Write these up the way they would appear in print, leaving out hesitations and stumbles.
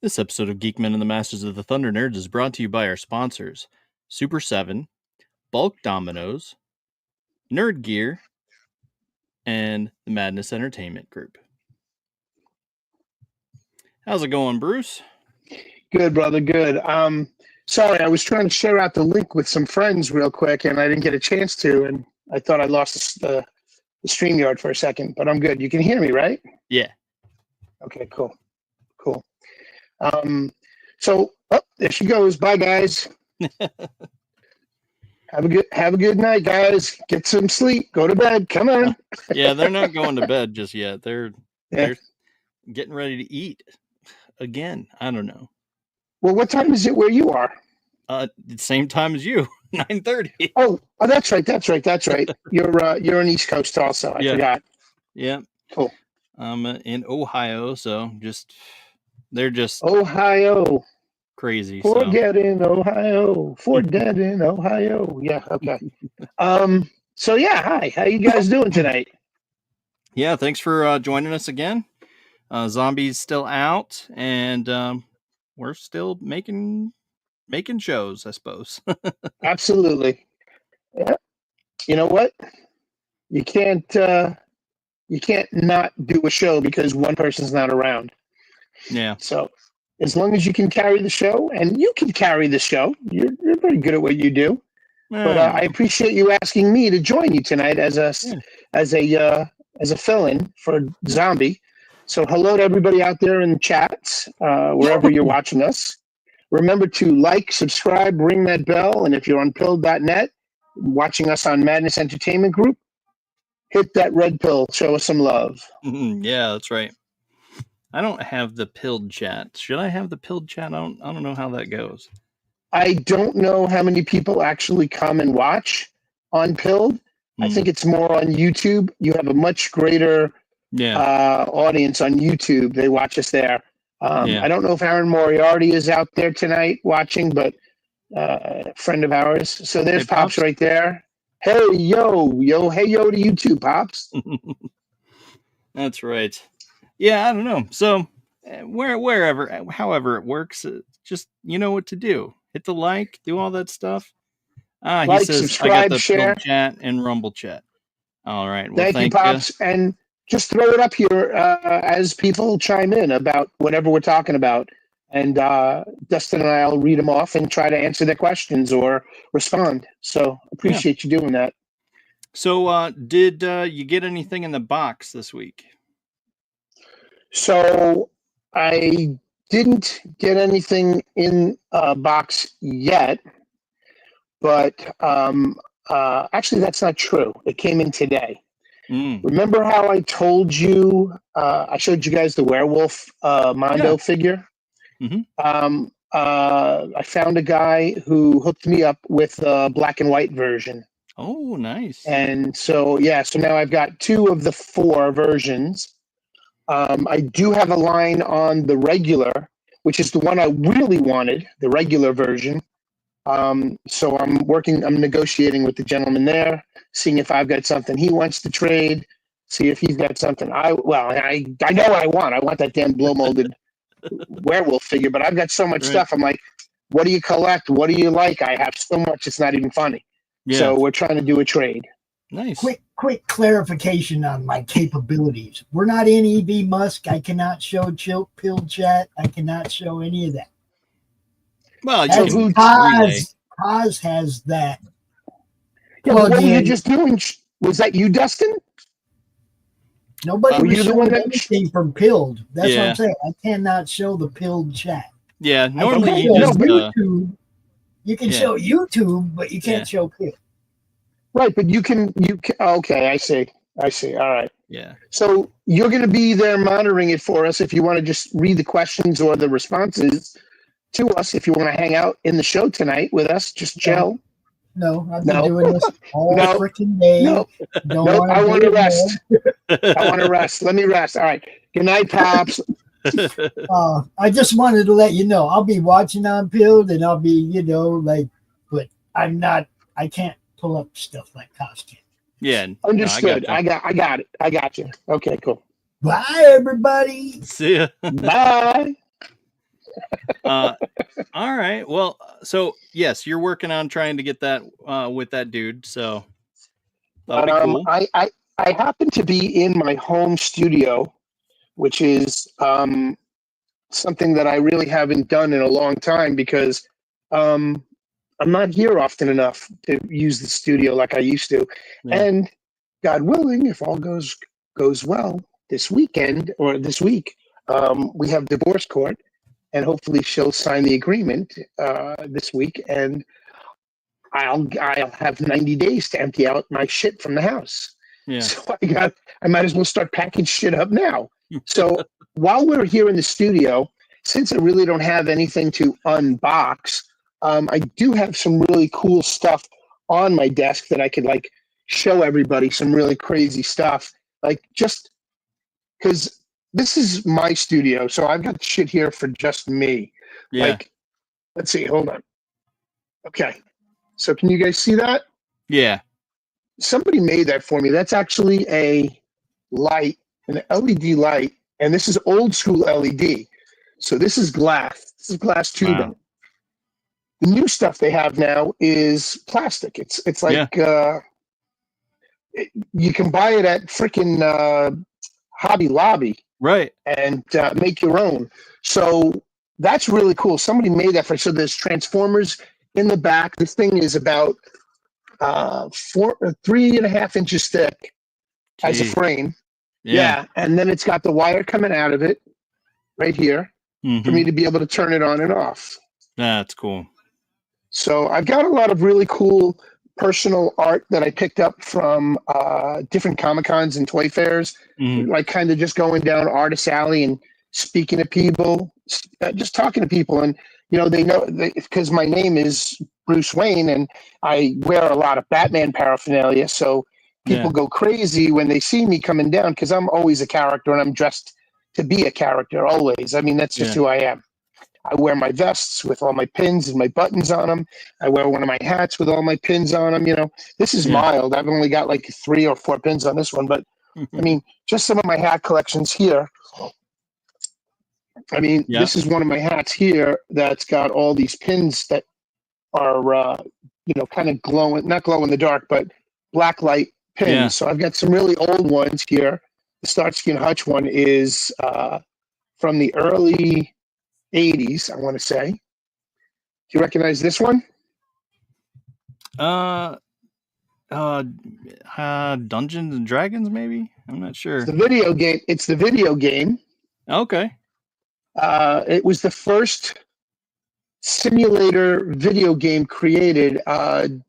This episode of Geek-men and the Masters of the Thunder Nerds is brought to you by our sponsors, Super 7, Bulk Dominoes, Nerd Gear, and the Madness Entertainment Group. How's it going, Bruce? Good, brother, good. Sorry, I was trying to share out the link with some friends real quick, and I didn't get a chance to, and I thought I lost the StreamYard for a second, but I'm good. You can hear me, right? Yeah. Okay, cool. There she goes. Bye, guys. Have a good night, guys. Get some sleep. Go to bed. Come on. Yeah, they're not going to bed just yet. They're getting ready to eat again. I don't know. Well, what time is it where you are? The same time as you, 9:30. Oh, that's right. You're on East Coast also. I forgot. Yeah. Cool. I'm in Ohio, so they're just Ohio. Crazy. Forget in Ohio. Yeah, okay. Hi. How you guys doing tonight? Yeah, thanks for joining us again. Zombies still out, and we're still making shows, I suppose. Absolutely. Yeah. You know what? You can't not do a show because one person's not around. Yeah. So as long as you can carry the show, and you can carry the show, you're pretty good at what you do. But I appreciate you asking me to join you tonight as a fill-in for Zombie. So hello to everybody out there in the chats, wherever you're watching us. Remember to like, subscribe, ring that bell, and if you're on pill.net, watching us on Madness Entertainment Group, hit that red pill, show us some love. Yeah, that's right. I don't have the pilled chat. Should I have the pilled chat? I don't know how that goes. I don't know how many people actually come and watch on Pilled. I think it's more on YouTube. You have a much greater audience on YouTube. They watch us there. I don't know if Aaron Moriarty is out there tonight watching, but a friend of ours. So there's Pops right there. Hey, yo to YouTube, Pops. That's right. Yeah, I don't know. So however it works, just you know what to do. Hit the like, do all that stuff. He says subscribe, I got the share. Pilled chat and Rumble chat. All right. Well, thank you, Pops. And just throw it up here as people chime in about whatever we're talking about. And Dustin and I will read them off and try to answer their questions or respond. So appreciate you doing that. So did you get anything in the box this week? So I didn't get anything in a box yet, but actually that's not true. It came in today. Remember how I told you, I showed you guys the werewolf Mondo figure? Mm-hmm. I found a guy who hooked me up with a black and white version. Oh, nice. And so now I've got 2 of the 4 versions. I do have a line on the regular, which is the one I really wanted, the regular version. So I'm negotiating with the gentleman there, seeing if I've got something he wants to trade, see if he's got something I know what I want. I want that damn blow molded werewolf figure, but I've got so much stuff. I'm like, what do you collect? What do you like? I have so much, it's not even funny. Yeah. So we're trying to do a trade. Nice. Quick clarification on my capabilities. We're not in EB Musk. I cannot show Pill Chat. I cannot show any of that. Well, Paz has that. Yeah, what were you just doing? Was that you, Dustin? Nobody was showing anything from Pilled. That's what I'm saying. I cannot show the Pilled Chat. Yeah, normally YouTube. You can show YouTube, but you can't show Pilled. Right, but you can. Okay, I see. All right. Yeah. So you're going to be there monitoring it for us if you want to just read the questions or the responses to us. If you want to hang out in the show tonight with us, just chill. No, I've been doing this all freaking day. No, I want to rest. I want to rest. Let me rest. All right. Good night, Pops. I just wanted to let you know I'll be watching on Pilled, and I'll be, but I'm not. I can't pull up stuff like costume. Yeah, understood. No, I got it. I got you. Okay, cool. Bye, everybody. See ya. Bye. All right. Well, so yes, you're working on trying to get that with that dude. So that'll But be cool. I happen to be in my home studio, which is something that I really haven't done in a long time because um, I'm not here often enough to use the studio like I used to. Yeah. And God willing, if all goes well this weekend or this week, we have divorce court, and hopefully she'll sign the agreement this week, and I'll have 90 days to empty out my shit from the house. Yeah. So I might as well start packing shit up now. So while we're here in the studio, since I really don't have anything to unbox, I do have some really cool stuff on my desk that I could like show everybody, some really crazy stuff. Like just because this is my studio, so I've got shit here for just me. Yeah. Like, let's see, hold on. Okay. So can you guys see that? Yeah. Somebody made that for me. That's actually a light, an LED light, and this is old school LED. So this is glass. This is glass tubing. Wow. The new stuff they have now is plastic. It's like you can buy it at frickin' Hobby Lobby, Right. and make your own. So that's really cool. Somebody made that for. So there's transformers in the back. This thing is about 3.5 inches thick as a Gee. frame. Yeah. And then it's got the wire coming out of it right here for me Mhm. to be able to turn it on and off. That's cool. So I've got a lot of really cool personal art that I picked up from different Comic Cons and toy fairs, like kind of just going down Artist Alley and speaking to people, just talking to people. And, you know, they know because my name is Bruce Wayne and I wear a lot of Batman paraphernalia. So people go crazy when they see me coming down because I'm always a character and I'm dressed to be a character always. I mean, that's just who I am. I wear my vests with all my pins and my buttons on them. I wear one of my hats with all my pins on them. You know, this is mild. I've only got like 3 or 4 pins on this one, but I mean, just some of my hat collections here. I mean, this is one of my hats here that's got all these pins that are, you know, kind of glowing, not glow in the dark, but black light pins. Yeah. So I've got some really old ones here. The Starsky and Hutch one is from the early 80s, I want to say. Do you recognize this one? Dungeons and Dragons, maybe? I'm not sure. It's the video game. It's the video game. Okay. It was the first simulator video game created.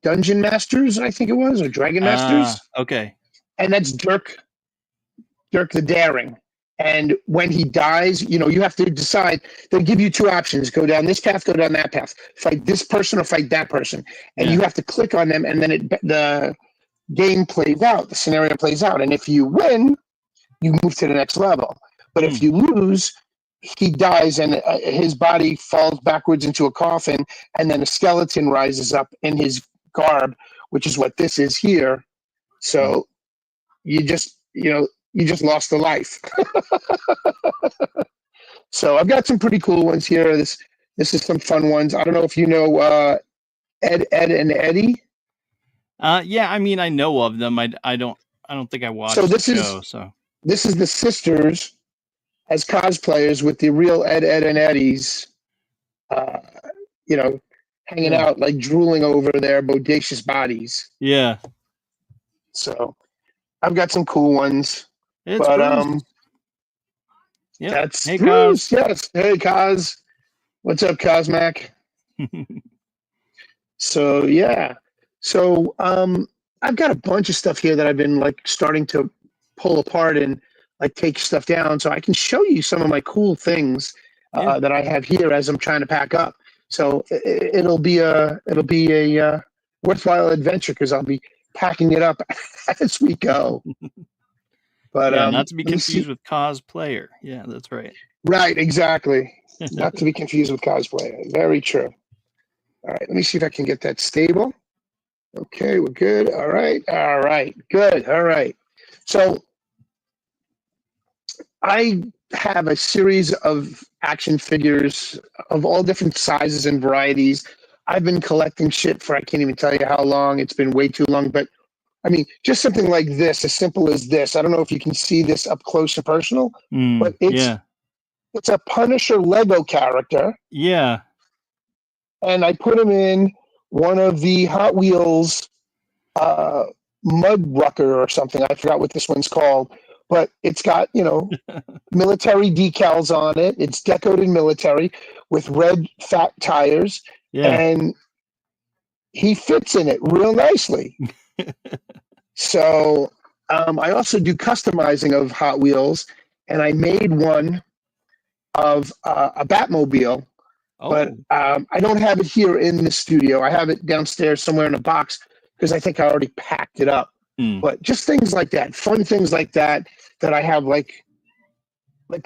Dungeon Masters, I think it was, or Dragon Masters. Okay. And that's Dirk the Daring. And when he dies, you know, you have to decide. They'll give you 2 options: go down this path, go down that path, fight this person or fight that person. And you have to click on them, and then the game plays out, the scenario plays out. And if you win, you move to the next level. But if you lose, he dies and his body falls backwards into a coffin, and then a skeleton rises up in his garb, which is what this is here. So you just lost a life. So I've got some pretty cool ones here. This is some fun ones. I don't know if you know Ed, and Eddie. Yeah, I mean, I know of them. I don't think I watched the show. So this is the sisters as cosplayers with the real Ed, and Eddies. You know, hanging out, like drooling over their bodacious bodies. Yeah. So I've got some cool ones. It's but that's hey, Bruce. Kaz. Yes. Hey, Kaz. What's up, Cosmac? So yeah. So I've got a bunch of stuff here that I've been like starting to pull apart and like take stuff down, so I can show you some of my cool things that I have here as I'm trying to pack up. So it'll be a worthwhile adventure because I'll be packing it up as we go. But not to be confused with cosplayer. Yeah, that's right. Right, exactly. Not to be confused with cosplayer. Very true. All right, let me see if I can get that stable. Okay, we're good. All right, good. All right. So I have a series of action figures of all different sizes and varieties. I've been collecting shit for I can't even tell you how long. It's been way too long, but I mean, just something like this, as simple as this. I don't know if you can see this up close and personal, but it's a Punisher Lego character. Yeah. And I put him in one of the Hot Wheels Mud Rucker or something. I forgot what this one's called, but it's got, military decals on it. It's decorated military with red fat tires. Yeah. And he fits in it real nicely. So I also do customizing of Hot Wheels, and I made one of a Batmobile. But I don't have it here in the studio. I have it downstairs somewhere in a box because I think I already packed it up. But just things like that, fun things like that I have like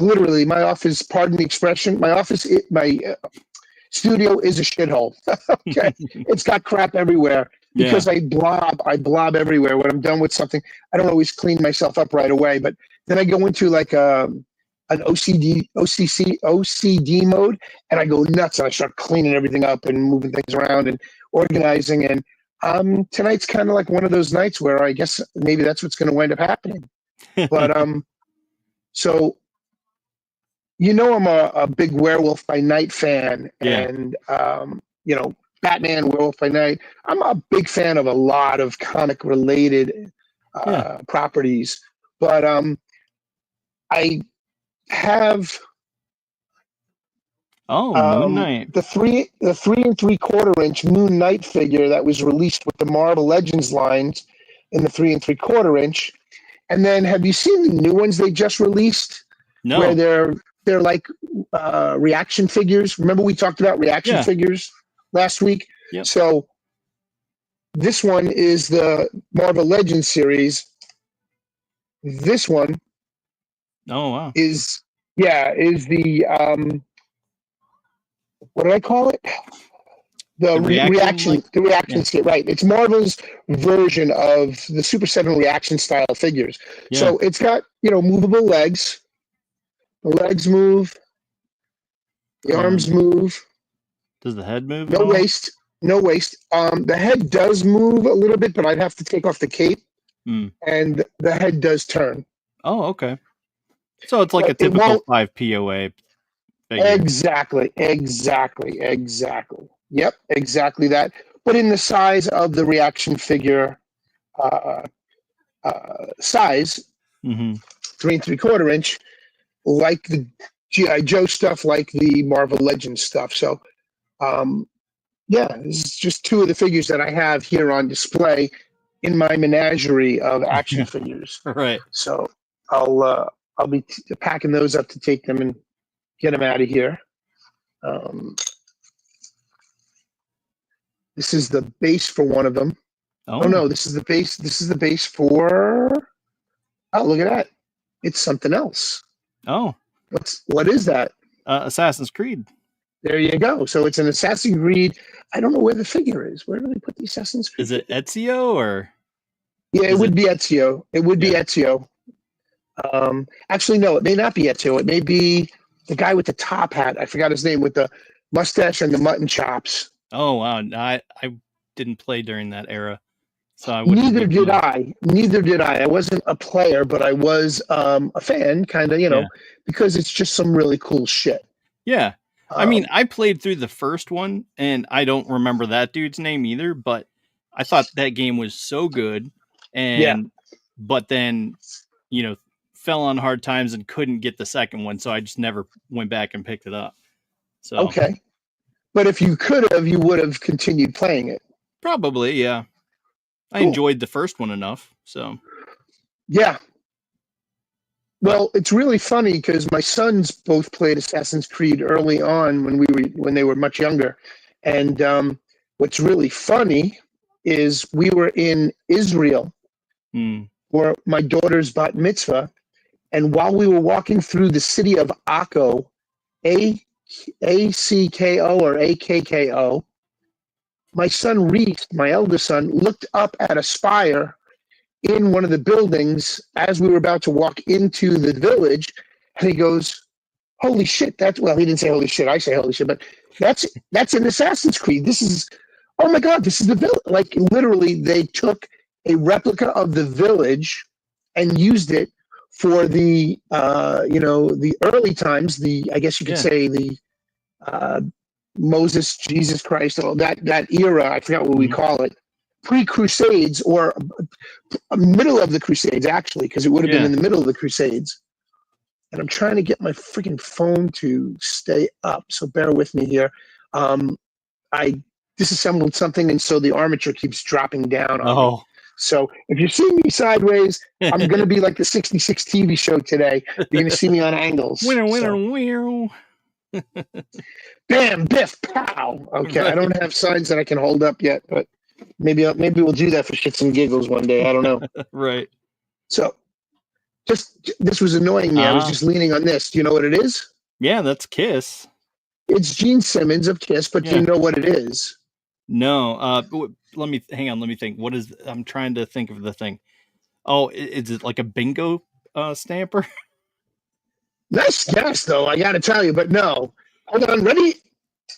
literally my office, pardon the expression, my studio is a shithole. Okay. It's got crap everywhere because I blob everywhere. When I'm done with something, I don't always clean myself up right away, but then I go into like an OCD mode, and I go nuts and I start cleaning everything up and moving things around and organizing. And tonight's kind of like one of those nights where I guess maybe that's what's going to wind up happening. But so I'm a big Werewolf by Night fan, and Batman, Werewolf by Night. I'm a big fan of a lot of comic related properties, but I have Moon Knight, the 3 3/4 inch Moon Knight figure that was released with the Marvel Legends lines in the 3 3/4 inch. And then have you seen the new ones they just released? No. Where they're like reaction figures. Remember we talked about reaction figures last week? Yep. So this one is the Marvel Legends series. This one is the what do I call it? The reaction skit, right? It's Marvel's version of the Super 7 reaction style figures. Yeah. So it's got, movable legs. The legs move. The arms move. Does the head move? No waist. The head does move a little bit, but I'd have to take off the cape. And the head does turn. Oh, okay. So it's like a typical 5 POA figure. Exactly. Yep, exactly that. But in the size of the reaction figure size, 3 3/4 inch, like the G.I. Joe stuff, like the Marvel Legends stuff. So, this is just 2 of the figures that I have here on display in my menagerie of action figures. Right. So I'll be packing those up to take them and get them out of here. This is the base for one of them. Oh no, this is the base. This is the base for. Oh, look at that! It's something else. Oh, what is that? Assassin's Creed. There you go. So it's an Assassin's Creed. I don't know where the figure is. Where do they put the Assassin's Creed? Is it Ezio or? Yeah, it would be Ezio. It would be Ezio. Actually, no, it may not be Ezio. It may be the guy with the top hat. I forgot his name, with the mustache and the mutton chops. Oh wow! I didn't play during that era, so I Neither did I. I wasn't a player, but I was a fan, kind of, because it's just some really cool shit. Yeah, I mean, I played through the first one, and I don't remember that dude's name either. But I thought that game was so good, but then fell on hard times and couldn't get the second one, so I just never went back and picked it up. So okay. But if you could have, you would have continued playing it. Probably, yeah. I enjoyed the first one enough, so. Yeah. Well, it's really funny because my sons both played Assassin's Creed early on when they were much younger. And what's really funny is we were in Israel for my daughter's bat mitzvah, and while we were walking through the city of Akko, ACKO or AKKO, my son Reese, my eldest son, looked up at a spire in one of the buildings as we were about to walk into the village, And he goes, holy shit, well, he didn't say holy shit, I say holy shit, but that's in Assassin's Creed. This is, oh my God, this is the village. Like literally they took a replica of the village and used it for the, the early times, I guess you could say the Moses, Jesus Christ, all that era, I forgot what we call it, pre-Crusades or middle of the Crusades, actually, because it would have been in the middle of the Crusades. And I'm trying to get my freaking phone to stay up, so bear with me here. I disassembled something, and so the armature keeps dropping down on me. So if you see me sideways, I'm going to be like the 66 TV show today. You're going to see me on angles. Winner. Bam, biff, pow. Okay, right. I don't have signs that I can hold up yet, but maybe we'll do that for shits and giggles one day. I don't know. Right. So this was annoying me. I was just leaning on this. Do you know what it is? Yeah, that's Kiss. It's Gene Simmons of Kiss, but do you know what it is? No. Let me think. What is? I'm trying to think of the thing. Oh, is it like a bingo stamper? Nice guess, though. I got to tell you, but no. Hold on, ready?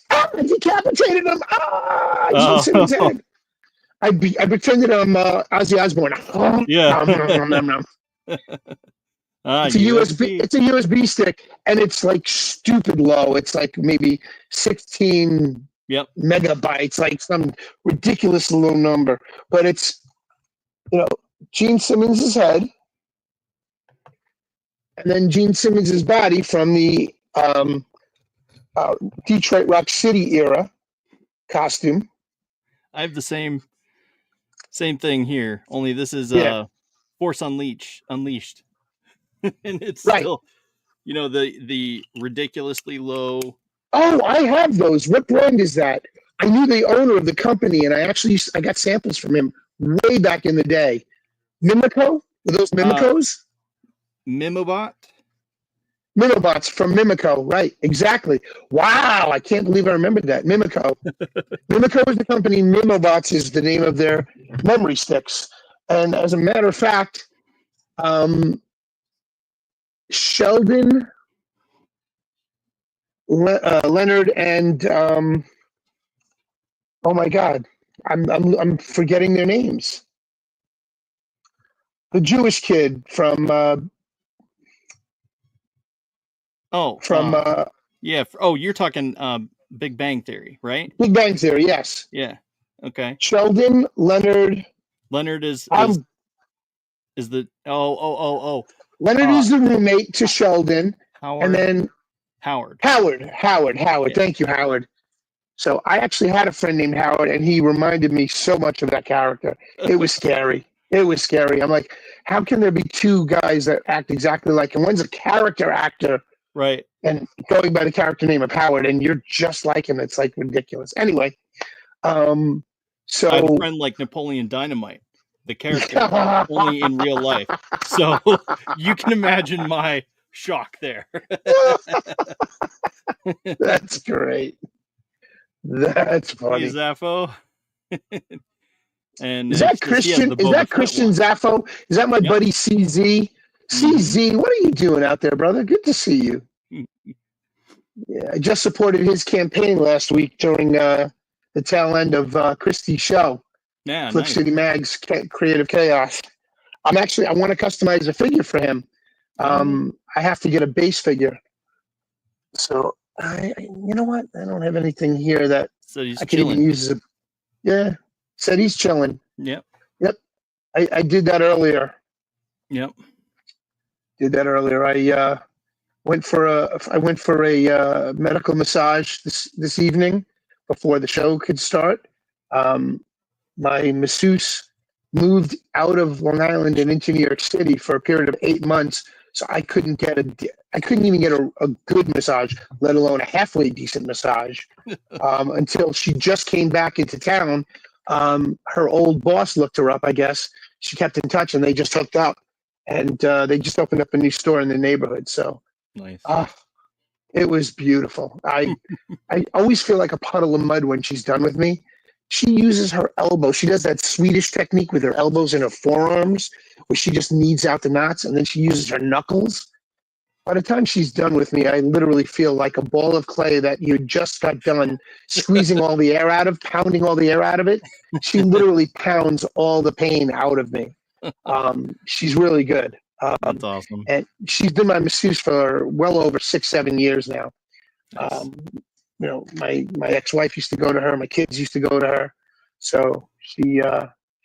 I decapitated him. Gene Simmons head. I pretended I'm Ozzy Osbourne. Yeah. It's a USB. It's a USB stick, and it's like stupid low. It's like maybe 16 megabytes, like some ridiculous low number. But it's Gene Simmons' head, and then Gene Simmons' body from the Detroit Rock City era costume. I have the same thing here, only this is Force Unleashed. And it's still, the ridiculously low. Oh, I have those. What brand is that? I knew the owner of the company, and I got samples from him way back in the day. Mimico? Were those Mimicos? Mimobot? Mimobots from Mimico, right? Exactly. Wow, I can't believe I remembered that. Mimico. Mimico is the company. Mimobots is the name of their memory sticks. And as a matter of fact, Sheldon, Leonard, and oh my God, I'm forgetting their names. The Jewish kid from you're talking Big Bang Theory, right? Big Bang Theory, yes. Yeah. Okay. Sheldon, Leonard is the Leonard is the roommate to Sheldon. Howard, and then Howard. Yeah. Thank you, Howard. So I actually had a friend named Howard, and he reminded me so much of that character. It was scary. I'm like, how can there be two guys that act exactly like him? One's a character actor, right? And going by the character name of Howard, and you're just like him. It's like ridiculous. Anyway, so I have a friend like Napoleon Dynamite, the character, only in real life. So you can imagine my shock there. That's great. That's funny. Hey, Zaffo. And is that Christian? Is that Christian Zaffo? Is that my buddy CZ? CZ, what are you doing out there, brother? Good to see you. Yeah, I just supported his campaign last week during the tail end of Christie's show. Yeah, Flip City Mag's Creative Chaos. I want to customize a figure for him. I have to get a base figure. So you know what? I don't have anything here that I could even use as a. Said he's chilling. Yep. I did that earlier. Yep. Did that earlier. I went for a medical massage this evening before the show could start. My masseuse moved out of Long Island and into New York City for a period of 8 months, so I couldn't even get a good massage, let alone a halfway decent massage, until she just came back into town. Her old boss looked her up, I guess. She kept in touch, and they just hooked up. And they just opened up a new store in the neighborhood. So nice. It was beautiful. I always feel like a puddle of mud when she's done with me. She uses her elbow. She does that Swedish technique with her elbows and her forearms, where she just kneads out the knots, and then she uses her knuckles. By the time she's done with me, I literally feel like a ball of clay that you just got done squeezing all the air out of, pounding all the air out of it. She literally pounds all the pain out of me. She's really good. That's awesome. And she's been my masseuse for well over 6-7 years now. Nice. My ex-wife used to go to her. My kids used to go to her. So she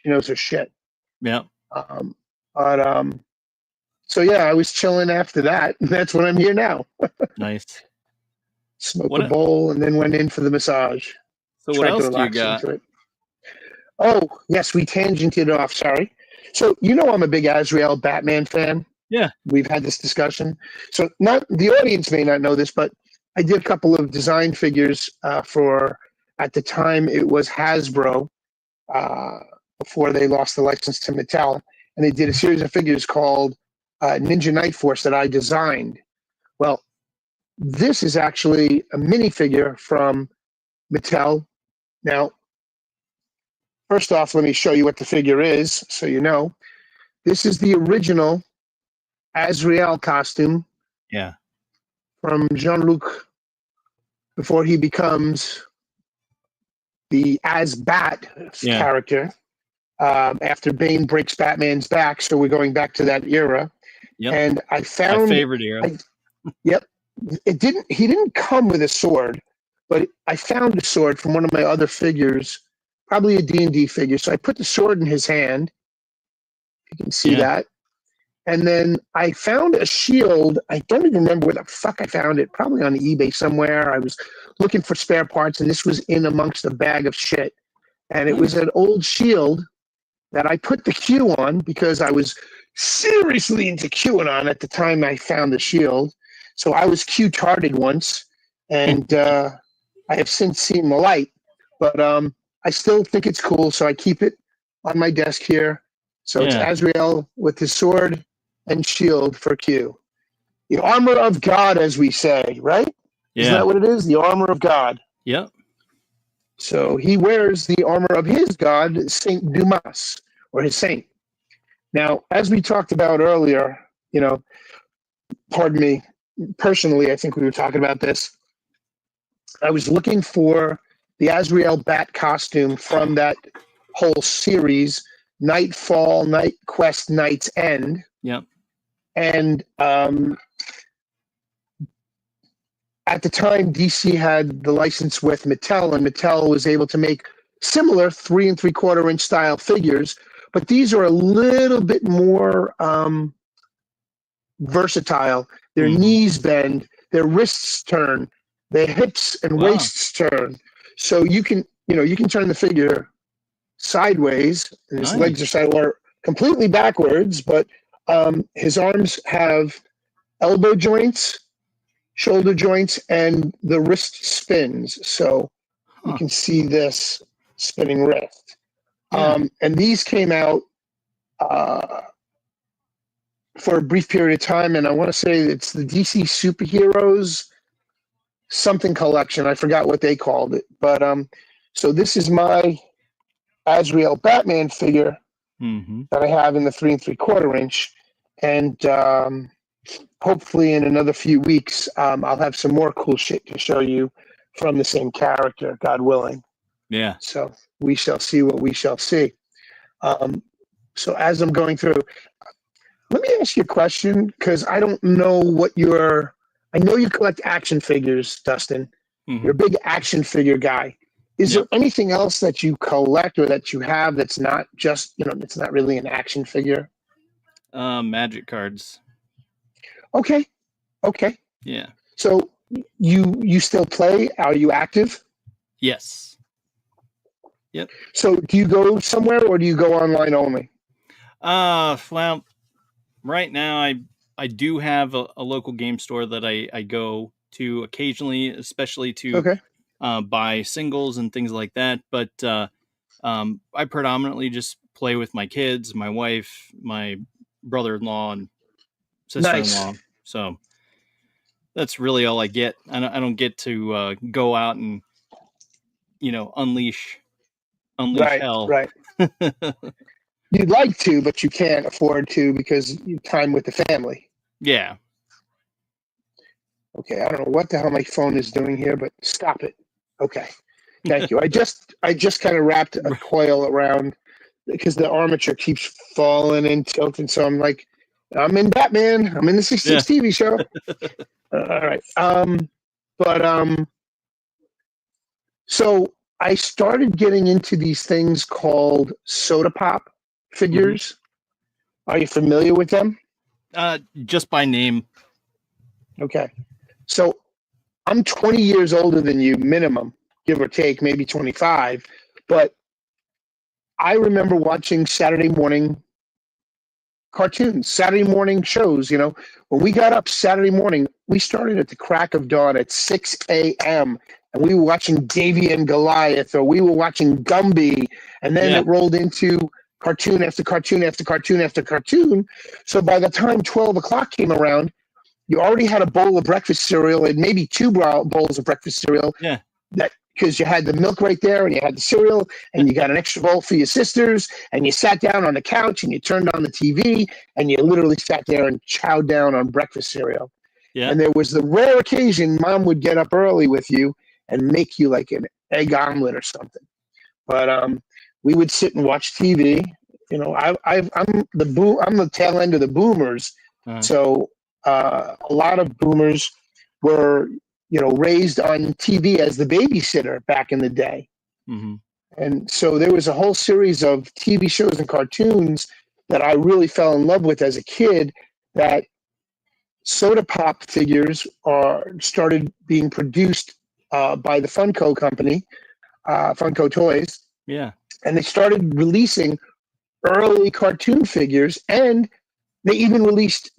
knows her shit. Yeah. So yeah, I was chilling after that. And that's when I'm here now. Nice. Smoked a bowl and then went in for the massage. So what else do you got? Oh, yes, we tangented off. Sorry. So I'm a big Azrael Batman fan. Yeah. We've had this discussion. So not the audience may not know this, but I did a couple of design figures for, at the time it was Hasbro, before they lost the license to Mattel. And they did a series of figures called Ninja Night Force that I designed. Well, this is actually a minifigure from Mattel. Now, first off, let me show you what the figure is, so you know. This is the original Azrael costume. Yeah. From Jean-Luc before he becomes the As-Bat character. After Bane breaks Batman's back, so we're going back to that era. Yep. And I found my favorite era. Yep. He didn't come with a sword, but I found a sword from one of my other figures, probably a D&D figure. So I put the sword in his hand. You can see that. And then I found a shield. I don't even remember where the fuck I found it. Probably on eBay somewhere. I was looking for spare parts, and this was in amongst a bag of shit. And it was an old shield that I put the Q on because I was seriously into QAnon at the time I found the shield. So I was Q-tarded once, and I have since seen the light. But I still think it's cool, so I keep it on my desk here. So it's Azrael with his sword and shield for Q. The armor of God, as we say, right? Yeah. Isn't that what it is? The armor of God. Yep. So he wears the armor of his god, Saint Dumas, or his saint. Now, as we talked about earlier, pardon me, personally, I think we were talking about this. I was looking for the Azrael Bat costume from that whole series, Nightfall, Night Quest, Night's End. Yep. And at the time, DC had the license with Mattel, and Mattel was able to make similar 3 3/4 inch style figures, but these are a little bit more versatile. Their knees bend, their wrists turn, their hips and waists turn. So you can turn the figure sideways, and his legs are side or completely backwards, but his arms have elbow joints, shoulder joints, and the wrist spins. So you can see this spinning wrist. And these came out for a brief period of time, and I want to say it's the DC Superheroes something collection. I forgot what they called it. But so this is my Azrael Batman figure that I have in the 3 3/4 inch. And hopefully in another few weeks, I'll have some more cool shit to show you from the same character, God willing. Yeah. So we shall see what we shall see. So as I'm going through, let me ask you a question, because I don't know what I know you collect action figures, Dustin. You're a big action figure guy. Is there anything else that you collect or that you have that's not just, it's not really an action figure? Magic cards. Okay. Yeah. So you still play? Are you active? Yes. Yep. So do you go somewhere or do you go online only? Well, right now I do have a local game store that I go to occasionally, especially to buy singles and things like that. But I predominantly just play with my kids, my wife, my brother-in-law, and sister-in-law. Nice. So that's really all I get. I don't get to go out and unleash hell. Right. You'd like to, but you can't afford to because you time with the family. Yeah. Okay, I don't know what the hell my phone is doing here, but stop it. Okay, thank you. I just kind of wrapped a coil around because the armature keeps falling and tilting. So I'm like, I'm in Batman. I'm in the 66 TV show. All right. So I started getting into these things called soda pop figures. Are you familiar with them? Just by name. Okay. So I'm 20 years older than you, minimum, give or take, maybe 25. But I remember watching Saturday morning cartoons, Saturday morning shows. You know, when we got up Saturday morning, we started at the crack of dawn at 6 a.m. and we were watching Davy and Goliath, or we were watching Gumby, and then it rolled into cartoon after cartoon after cartoon after cartoon. So by the time 12 o'clock came around, you already had a bowl of breakfast cereal and maybe two bowls of breakfast cereal. Yeah. That because you had the milk right there and you had the cereal and you got an extra bowl for your sisters and you sat down on the couch and you turned on the TV and you literally sat there and chowed down on breakfast cereal. Yeah. And there was the rare occasion mom would get up early with you and make you like an egg omelet or something. But we would sit and watch TV. You know, I'm the tail end of the boomers. So a lot of boomers were, you know, raised on TV as the babysitter back in the day. And so there was a whole series of TV shows and cartoons that I really fell in love with as a kid, that soda pop figures started being produced by the Funko company, Funko Toys. Yeah. And they started releasing early cartoon figures, and they even released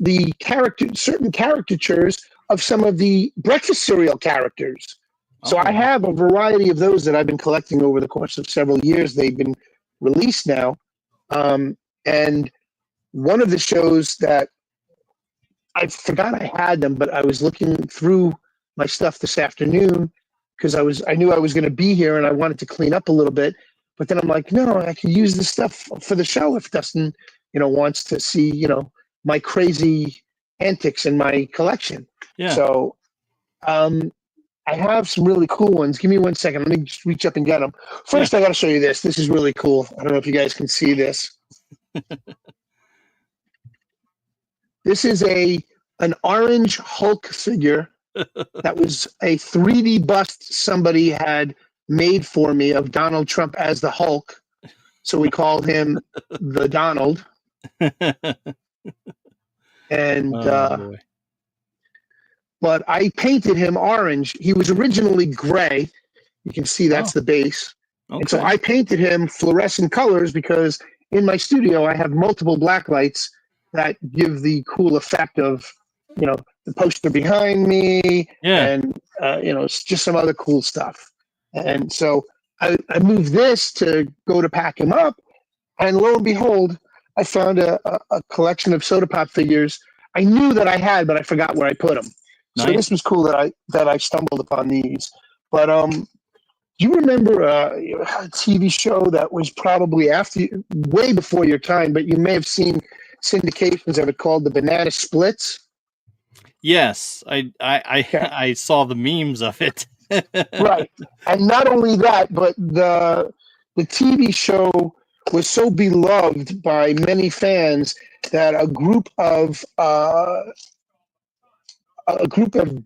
certain caricatures of some of the breakfast cereal characters. So I have a variety of those that I've been collecting over the course of several years. They've been released now. And one of the shows that I forgot I had them, but I was looking through my stuff this afternoon because I knew I was going to be here and I wanted to clean up a little bit. But then I'm like, no, I could use this stuff for the show if Dustin, you know, wants to see, you know, my crazy antics in my collection. Yeah. So I have some really cool ones. Give me 1 second. Let me just reach up and get them. First, I got to show you this. This is really cool. I don't know if you guys can see this. This is an orange Hulk figure that was a 3D bust somebody had made for me of Donald Trump as the Hulk. So we called him the Donald. And but I painted him orange. He was originally gray. You can see that's the base. Okay. And so I painted him fluorescent colors because in my studio I have multiple black lights that give the cool effect of, you know, the poster behind me and, you know, it's just some other cool stuff. And so I moved this to go to pack him up, and lo and behold, I found a collection of soda pop figures I knew that I had, but I forgot where I put them. So this was cool that I stumbled upon these. But do you remember a TV show that was probably way before your time, but you may have seen syndications of it, called the Banana Splits? Yes, I saw the memes of it. Right, and not only that, but the TV show was so beloved by many fans that a group of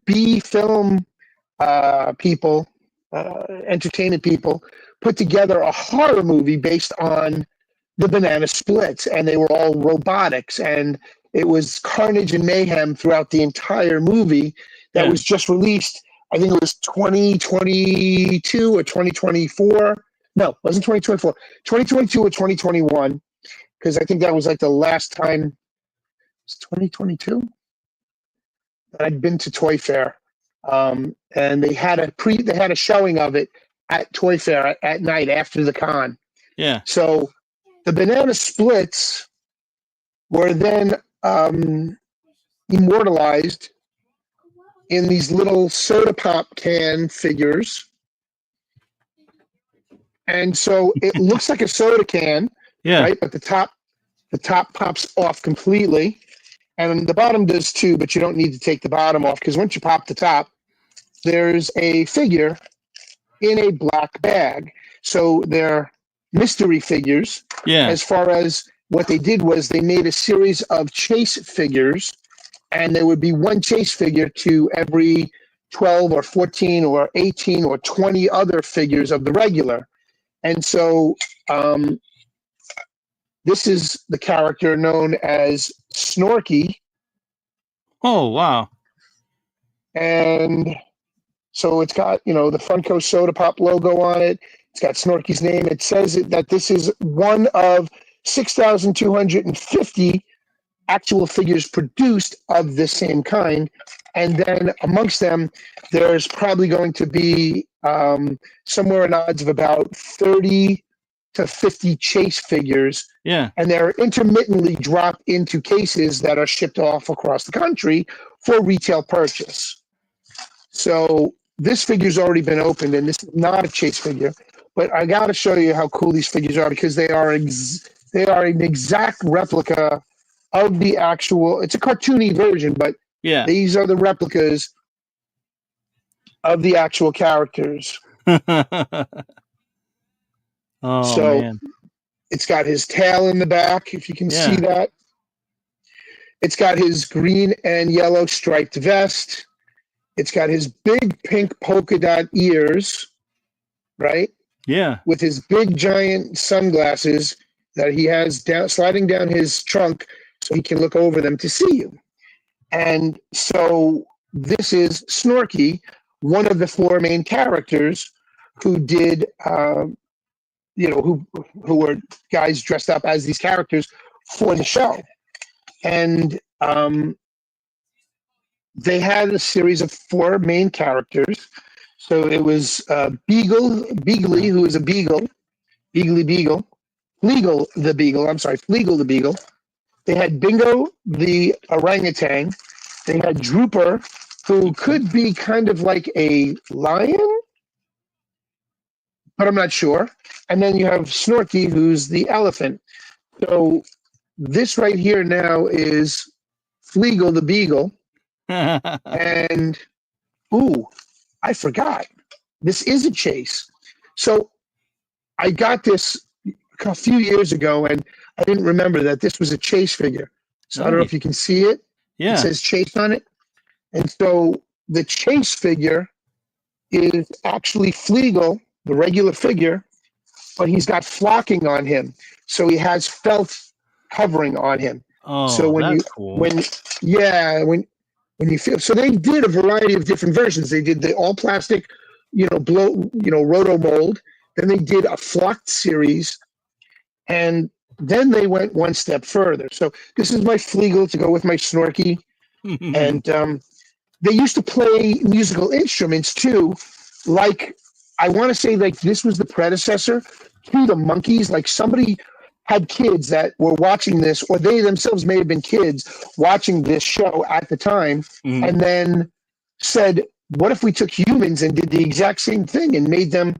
B film people, entertainment people, put together a horror movie based on the Banana Splits, and they were all robotics, and it was carnage and mayhem throughout the entire movie that was just released. I think it was 2022 or 2024. No, it wasn't 2024. 2022 or 2021, because I think that was like the last time. It's 2022. I'd been to Toy Fair, and they had a showing of it at Toy Fair at night after the con. Yeah. So the Banana Splits were then immortalized in these little soda pop can figures, and so it looks like a soda can, right? But the top pops off completely. And the bottom does too, but you don't need to take the bottom off because once you pop the top, there's a figure in a black bag. So they're mystery figures. Yeah. As far as what they did was they made a series of chase figures, and there would be one chase figure to every 12 or 14 or 18 or 20 other figures of the regular. And so this is the character known as Snorky. Oh, wow. And so it's got, the Funko Soda Pop logo on it. It's got Snorky's name. It says that this is one of 6,250 actual figures produced of the same kind. And then amongst them, there's probably going to be somewhere in odds of about 30 to 50 chase figures. Yeah. And they're intermittently dropped into cases that are shipped off across the country for retail purchase. So this figure's already been opened, and this is not a chase figure. But I got to show you how cool these figures are because they are an exact replica of the actual. It's a cartoony version, but yeah, these are the replicas of the actual characters. Oh, so man. It's got his tail in the back, if you can see that. It's got his green and yellow striped vest. It's got his big pink polka dot ears, right? Yeah. With his big giant sunglasses that he has sliding down his trunk so he can look over them to see you. And so this is Snorky, one of the four main characters who did, who were guys dressed up as these characters for the show. And they had a series of four main characters. So it was Beagly, who is a beagle, Beagly Beagle, Fleagle the Beagle. They had Bingo the orangutan. They had Drooper, who could be kind of like a lion, but I'm not sure. And then you have Snorky, who's the elephant. So this right here now is Fleagle the Beagle. And, I forgot. This is a chase. So I got this a few years ago, and I didn't remember that this was a chase figure. So I don't know if you can see it. Yeah. It says chase on it. And so the chase figure is actually Fleagle, the regular figure, but he's got flocking on him. So he has felt covering on him. Oh, so that's cool. When you feel, so they did a variety of different versions. They did the all plastic, roto mold. Then they did a flocked series, and then they went one step further. So this is my Fleagle to go with my Snorky, and they used to play musical instruments too. Like I want to say, like this was the predecessor to the Monkees. Like somebody had kids that were watching this, or they themselves may have been kids watching this show at the time, and then said, what if we took humans and did the exact same thing and made them,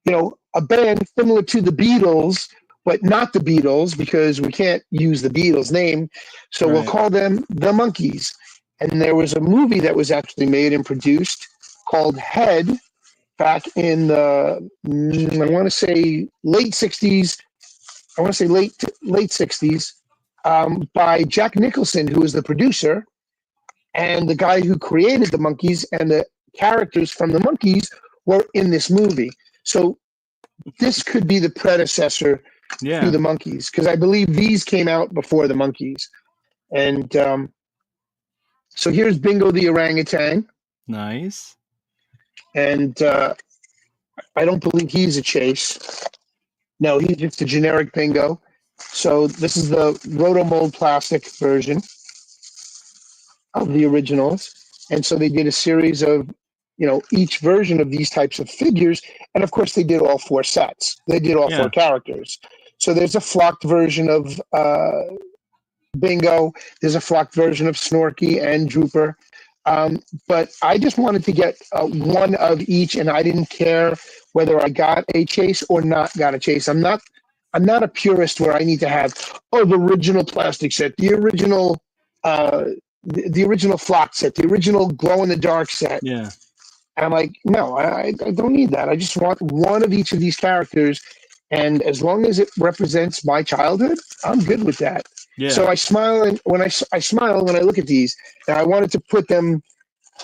a band similar to the Beatles, but not the Beatles because we can't use the Beatles name. So we'll call them the Monkees. And there was a movie that was actually made and produced called Head back in the, I want to say late 60s, late 60s, by Jack Nicholson, who was the producer and the guy who created the Monkees, and the characters from the Monkees were in this movie. So this could be the predecessor to the Monkees, because I believe these came out before the Monkees. And so here's Bingo the orangutan. Nice. And I don't believe he's a chase. No, he's just a generic Bingo. So this is the rotomold plastic version of the originals. And so they did a series of, each version of these types of figures. And of course, they did all four sets. They did all four characters. So there's a flocked version of Bingo. There's a flocked version of Snorky and Drooper. But I just wanted to get one of each, and I didn't care whether I got a chase or not got a chase. I'm not a purist where I need to have the original plastic set, the original the original Flock set, the original glow in the dark set. Yeah. And I'm like, no, I don't need that. I just want one of each of these characters, and as long as it represents my childhood, I'm good with that. Yeah. So I smile, and when I smile when I look at these, and I wanted to put them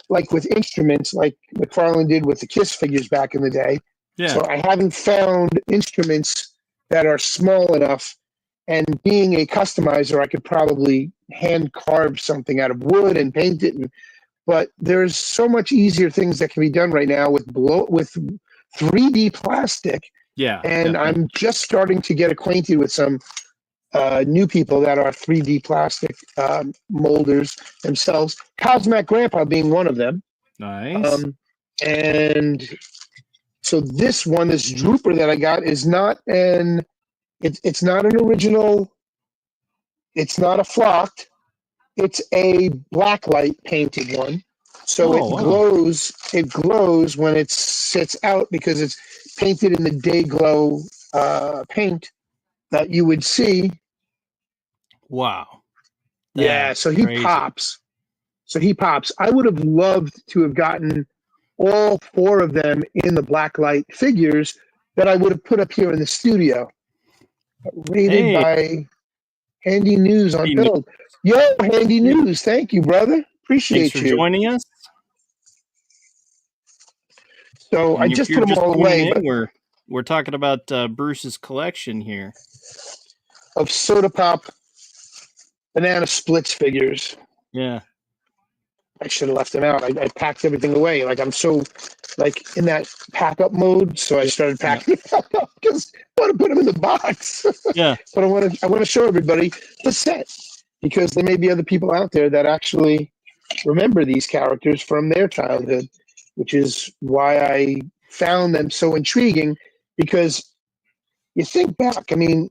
like with instruments, like McFarlane did with the Kiss figures back in the day. Yeah. So I haven't found instruments that are small enough. And being a customizer, I could probably hand carve something out of wood and paint it. But there's so much easier things that can be done right now with 3D plastic. Yeah. And definitely. I'm just starting to get acquainted with some new people that are 3D plastic molders themselves. Cosmic Grandpa being one of them. Nice. And so this Drooper that I got is not it's not an original. It's not a flocked. It's a blacklight painted one. So Oh, it wow. glows. It glows when it sits out because it's painted in the day glow paint that you would see. Wow. Yeah, That's so he crazy. pops. I would have loved to have gotten all 4 of them in the blacklight figures that I would have put up here in the studio. Rated Hey. by Handy News on Handy Build. Yo, Handy News. Thank you, brother. Appreciate Thanks for you. joining us. So I And if just you're put them just all tuning away, in, but we're talking about Bruce's collection here. of Soda Pop Banana Splits figures. Yeah. I should have left them out. I packed everything away. Like I'm so like in that pack up mode. So I started packing it up because I want to put them in the box. Yeah. But I want to show everybody the set because there may be other people out there that actually remember these characters from their childhood, which is why I found them so intriguing. Because you think back, I mean,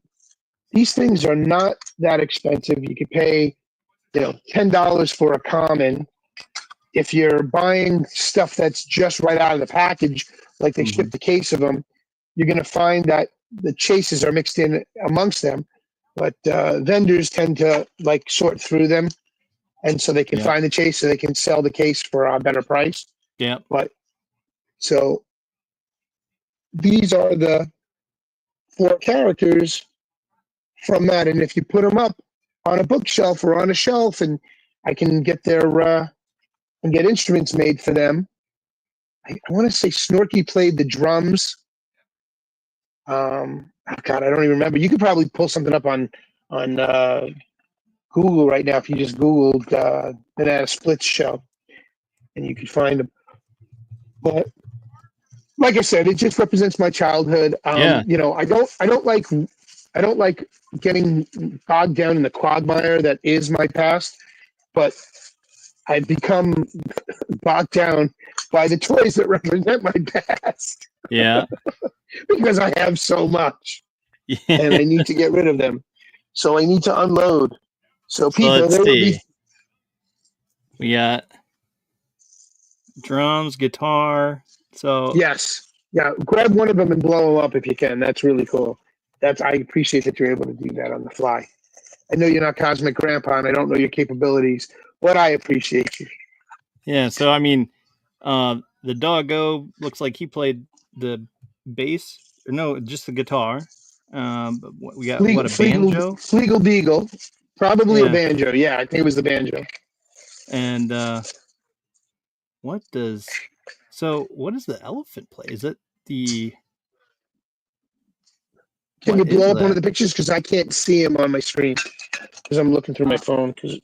these things are not that expensive. You could pay, $10 for a common. If you're buying stuff that's just right out of the package, like they ship the case of them, you're going to find that the chases are mixed in amongst them. But vendors tend to like sort through them, and so they can find the chase, so they can sell the case for a better price. Yeah. But so these are the 4 characters from that, and if you put them up on a bookshelf or on a shelf, and I can get their and get instruments made for them. I want to say Snorky played the drums. God, I don't even remember. You could probably pull something up on Google right now if you just Googled Banana Splits show, and you could find them. But like I said, it just represents my childhood. I don't like getting bogged down in the quagmire that is my past, but I've become bogged down by the toys that represent my past. Yeah. Because I have so much, and I need to get rid of them. So I need to unload. So people, let's there will see. be. We got drums, guitar. So Yes, yeah. Grab one of them and blow them up if you can. That's really cool. I appreciate that you're able to do that on the fly. I know you're not Cosmic Grandpa, and I don't know your capabilities, but I appreciate you. Yeah. So I mean, the doggo looks like he played the bass, or no, just the guitar. We got a banjo, Fleagle Beagle, probably a banjo. Yeah, I think it was the banjo. And what does the elephant play? Is it the? Can you blow up one of the pictures because I can't see him on my screen because I'm looking through my phone. I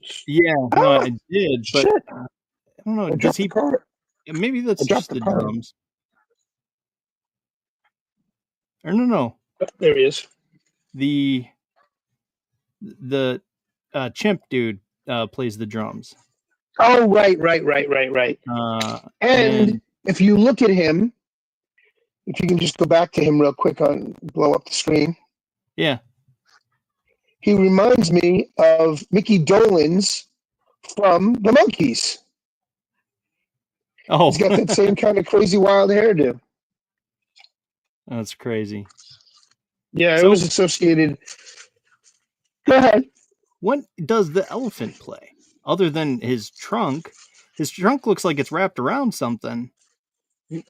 did, but shit. I don't know. Does he? Maybe that's just the drums. Or no. Oh, there he is. The chimp dude plays the drums. Oh, right. And if you look at him, if you can just go back to him real quick blow up the screen. Yeah. He reminds me of Mickey Dolenz from the Monkees. Oh. He's got that same kind of crazy wild hairdo. That's crazy. Yeah, it was associated. Go ahead. What does the elephant play other than his trunk looks like it's wrapped around something.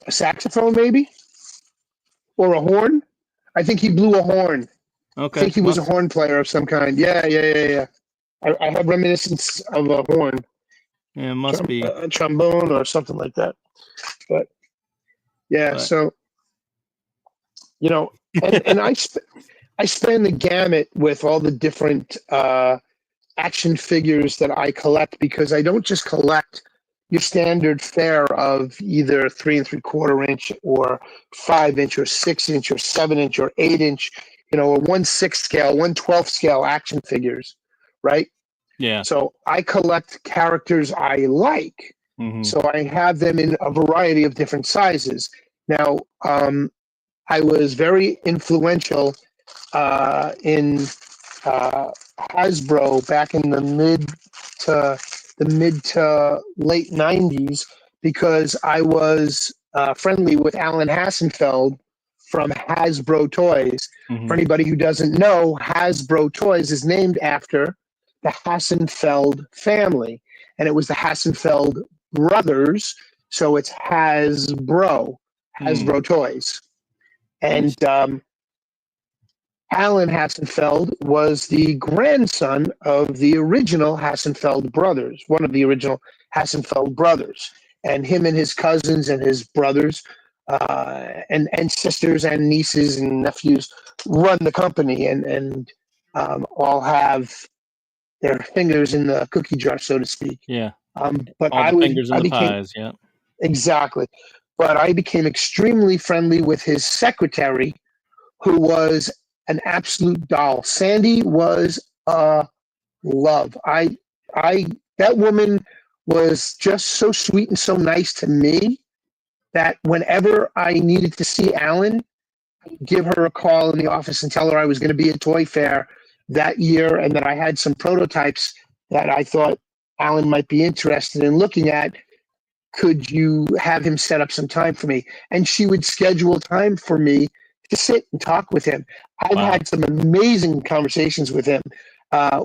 A saxophone, maybe? Or a horn? I think he blew a horn. Okay. I think he was a horn player of some kind. Yeah. I have reminiscence of a horn. Yeah, it must be. A trombone or something like that. But, yeah, so, you know, and I span the gamut with all the different action figures that I collect, because I don't just collect your standard fare of either 3 3/4 inch or 5 inch or 6 inch or 7 inch or 8 inch, or 1/6 scale, 1/12 scale action figures, right? Yeah. So I collect characters I like. Mm-hmm. So I have them in a variety of different sizes. Now, I was very influential in Hasbro back in the mid to late 90s, because I was friendly with Alan Hassenfeld from Hasbro Toys. Mm-hmm. For anybody who doesn't know, Hasbro Toys is named after the Hassenfeld family, and it was the Hassenfeld brothers, so it's Hasbro Toys. And Alan Hassenfeld was the grandson of the original Hassenfeld brothers, one of the original Hassenfeld brothers. And him and his cousins and his brothers and sisters and nieces and nephews run the company, and all have their fingers in the cookie jar, so to speak. Yeah. But all the fingers in the pies, yeah. Exactly. But I became extremely friendly with his secretary, who was an absolute doll. Sandy was a love. That woman was just so sweet and so nice to me that whenever I needed to see Alan, I'd give her a call in the office and tell her I was going to be at Toy Fair that year and that I had some prototypes that I thought Alan might be interested in looking at. Could you have him set up some time for me? And she would schedule time for me to sit and talk with him. I've had some amazing conversations with him.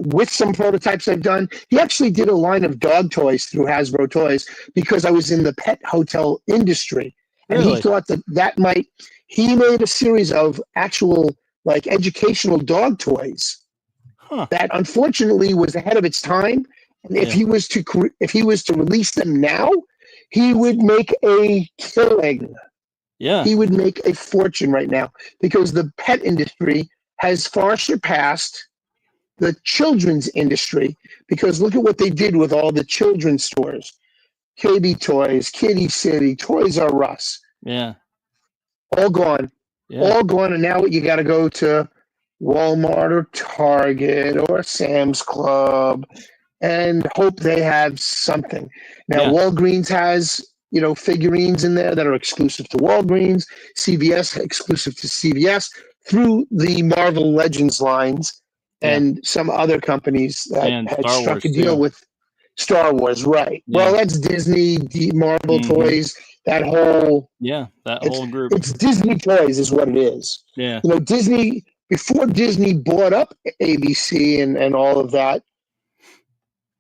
With some prototypes I've done. He actually did a line of dog toys through Hasbro Toys because I was in the pet hotel industry. And Really? He thought he made a series of actual educational dog toys that unfortunately was ahead of its time. And if he was to release them now, he would make a killing. Yeah. He would make a fortune right now, because the pet industry has far surpassed the children's industry, because look at what they did with all the children's stores. KB Toys, Kitty City, Toys R Us. Yeah. All gone. Yeah. All gone, and now you got to go to Walmart or Target or Sam's Club and hope they have something. Now, Walgreens has, figurines in there that are exclusive to Walgreens, CVS exclusive to CVS, through the Marvel Legends lines, and some other companies that had Star struck Wars a deal with Star Wars, right? Yeah. Well, that's Disney, Marvel Toys, that whole group. It's Disney Toys is what it is. Yeah. Disney, before Disney bought up ABC and all of that,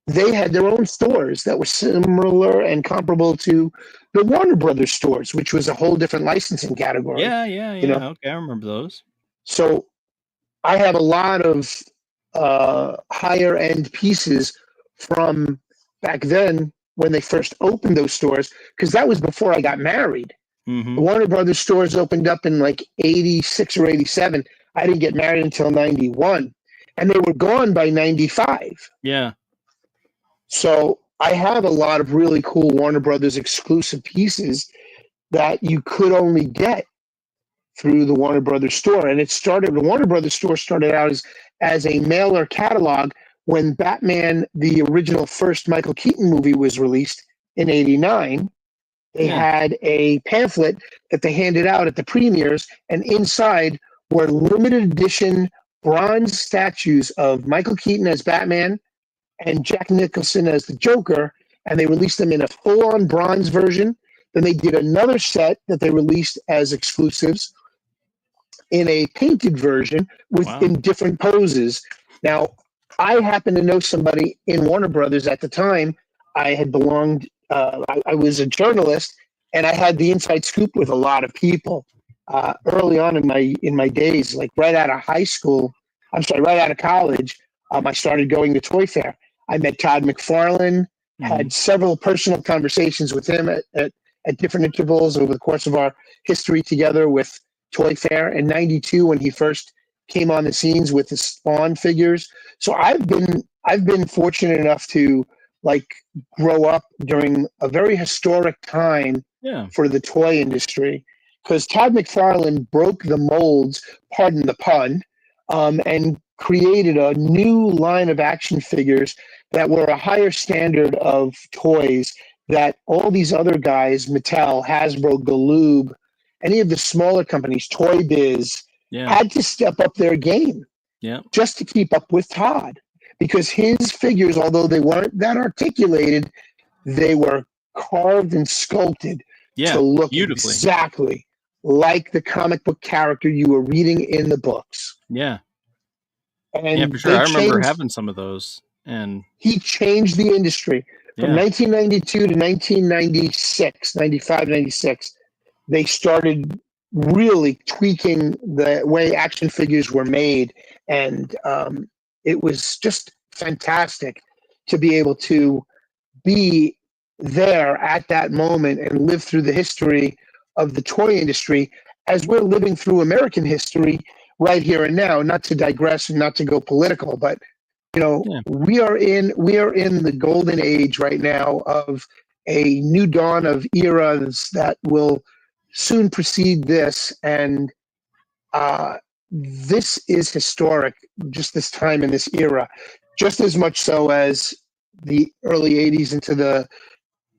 they had their own stores that were similar and comparable to the Warner Brothers stores, which was a whole different licensing category. Yeah. Okay, I remember those. So I have a lot of higher end pieces from back then when they first opened those stores, because that was before I got married. Mm-hmm. The Warner Brothers stores opened up in 86 or 87. I didn't get married until 91, and they were gone by 95. Yeah. So I have a lot of really cool Warner Brothers exclusive pieces that you could only get through the Warner Brothers store. And the Warner Brothers store started out as a mailer catalog when Batman, the original first Michael Keaton movie, was released in 89. They had a pamphlet that they handed out at the premieres, and inside were limited edition bronze statues of Michael Keaton as Batman and Jack Nicholson as the Joker, and they released them in a full-on bronze version. Then they did another set that they released as exclusives in a painted version in different poses. Now, I happened to know somebody in Warner Brothers at the time. I had belonged. I was a journalist, and I had the inside scoop with a lot of people early on in my days, like right out of high school. I'm sorry, right out of college. I started going to Toy Fair. I met Todd McFarlane. Had several personal conversations with him at different intervals over the course of our history together with Toy Fair. In '92, when he first came on the scenes with the Spawn figures. So I've been fortunate enough to like grow up during a very historic time Yeah. for the toy industry, because Todd McFarlane broke the molds, pardon the pun, and created a new line of action figures that were a higher standard of toys that all these other guys, Mattel, Hasbro, Galoob, any of the smaller companies, Toy Biz, Yeah. had to step up their game Yeah. just to keep up with Todd, because his figures, although they weren't that articulated, they were carved and sculpted Yeah. to look Beautifully. exactly like the comic book character you were reading in the books. Yeah. And Yeah, for sure. I remember having some of those, and he changed the industry from 1992 to 1996, 95, 96. They started really tweaking the way action figures were made, and it was just fantastic to be able to be there at that moment and live through the history of the toy industry as we're living through American history right here and now. Not to digress and not to go political, but we are in the golden age right now of a new dawn of eras that will soon precede this, and this is historic, just this time in this era, just as much so as the early 80s into the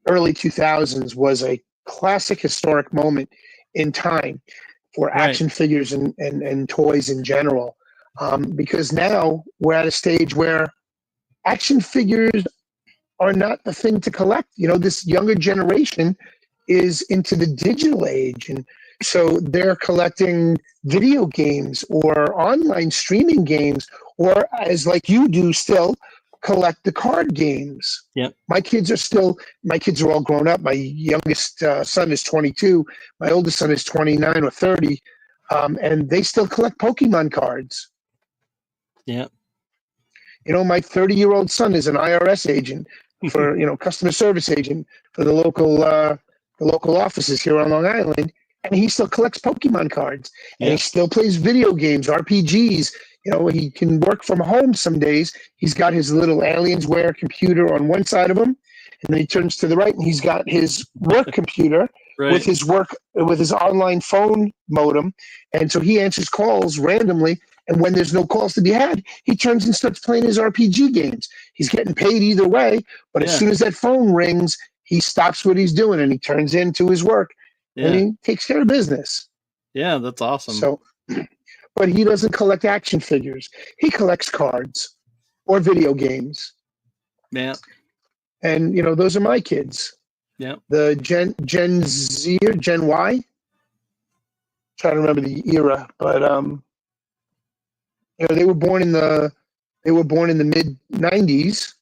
early 2000s was a classic historic moment in time for action figures and toys in general, because now we're at a stage where action figures are not the thing to collect. This younger generation is into the digital age, and so they're collecting video games or online streaming games, or as like you do still, collect the card games. Yep. My kids are all grown up. My youngest son is 22. My oldest son is 29 or 30, and they still collect Pokemon cards. Yeah. My 30-year-old son is an IRS agent for customer service agent for the local offices here on Long Island, and he still collects Pokemon cards, and he still plays video games, RPGs. He can work from home some days. He's got his little Aliensware computer on one side of him, and then he turns to the right, and he's got his work computer with his online phone modem, and so he answers calls randomly. And when there's no calls to be had, he turns and starts playing his RPG games. He's getting paid either way, but as soon as that phone rings, he stops what he's doing and he turns into his work and he takes care of business. Yeah, that's awesome. So, but he doesn't collect action figures. He collects cards or video games. Yeah. And, those are my kids. Yeah. The Gen Z or Gen Y. Trying to remember the era, but they were born in the mid 90s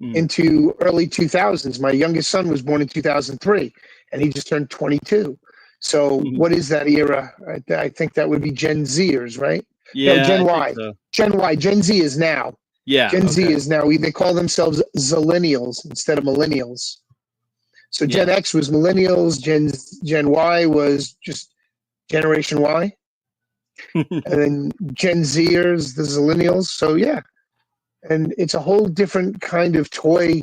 into early 2000s. My youngest son was born in 2003, and he just turned 22. So what is that era? I think that would be Gen Zers, right? Yeah, no, Gen Y. So. Gen Y. Gen Z is now. Yeah. Gen Z is now. They call themselves Zillennials instead of millennials. So Gen X was millennials. Gen Y was just Generation Y. And then Gen Zers, the Zillennials. So and it's a whole different kind of toy,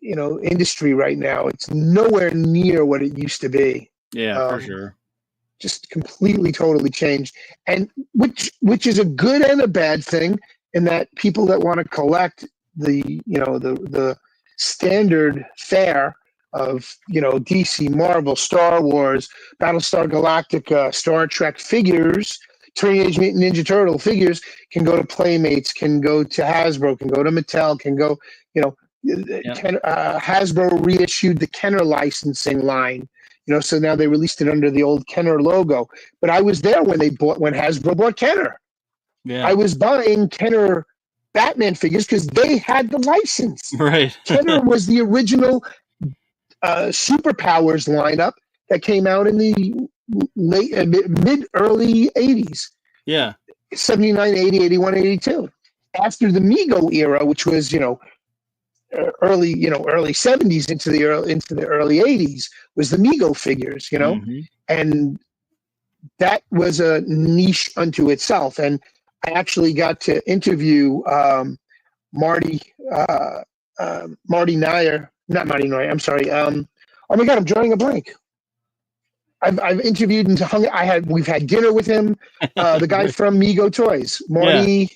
industry right now. It's nowhere near what it used to be. Yeah, for sure. Just completely, totally changed, and which is a good and a bad thing, in that people that want to collect the standard fare of DC, Marvel, Star Wars, Battlestar Galactica, Star Trek figures, Teenage Mutant Ninja Turtle figures, can go to Playmates, can go to Hasbro, can go to Mattel, can go, Hasbro reissued the Kenner licensing line, so now they released it under the old Kenner logo. But I was there when Hasbro bought Kenner. Yeah. I was buying Kenner Batman figures because they had the license. Right. Kenner was the original Superpowers lineup that came out in the mid early 80s. Yeah. 79, 80, 81, 82. After the Mego era, which was, early 70s into the early 80s, was the Mego figures, Mm-hmm. and that was a niche unto itself. And I actually got to interview Marty Nair, not Marty Nair. I'm sorry. Oh my God, I'm drawing a blank. I've interviewed and we've had dinner with him. The guy from Mego Toys, Marty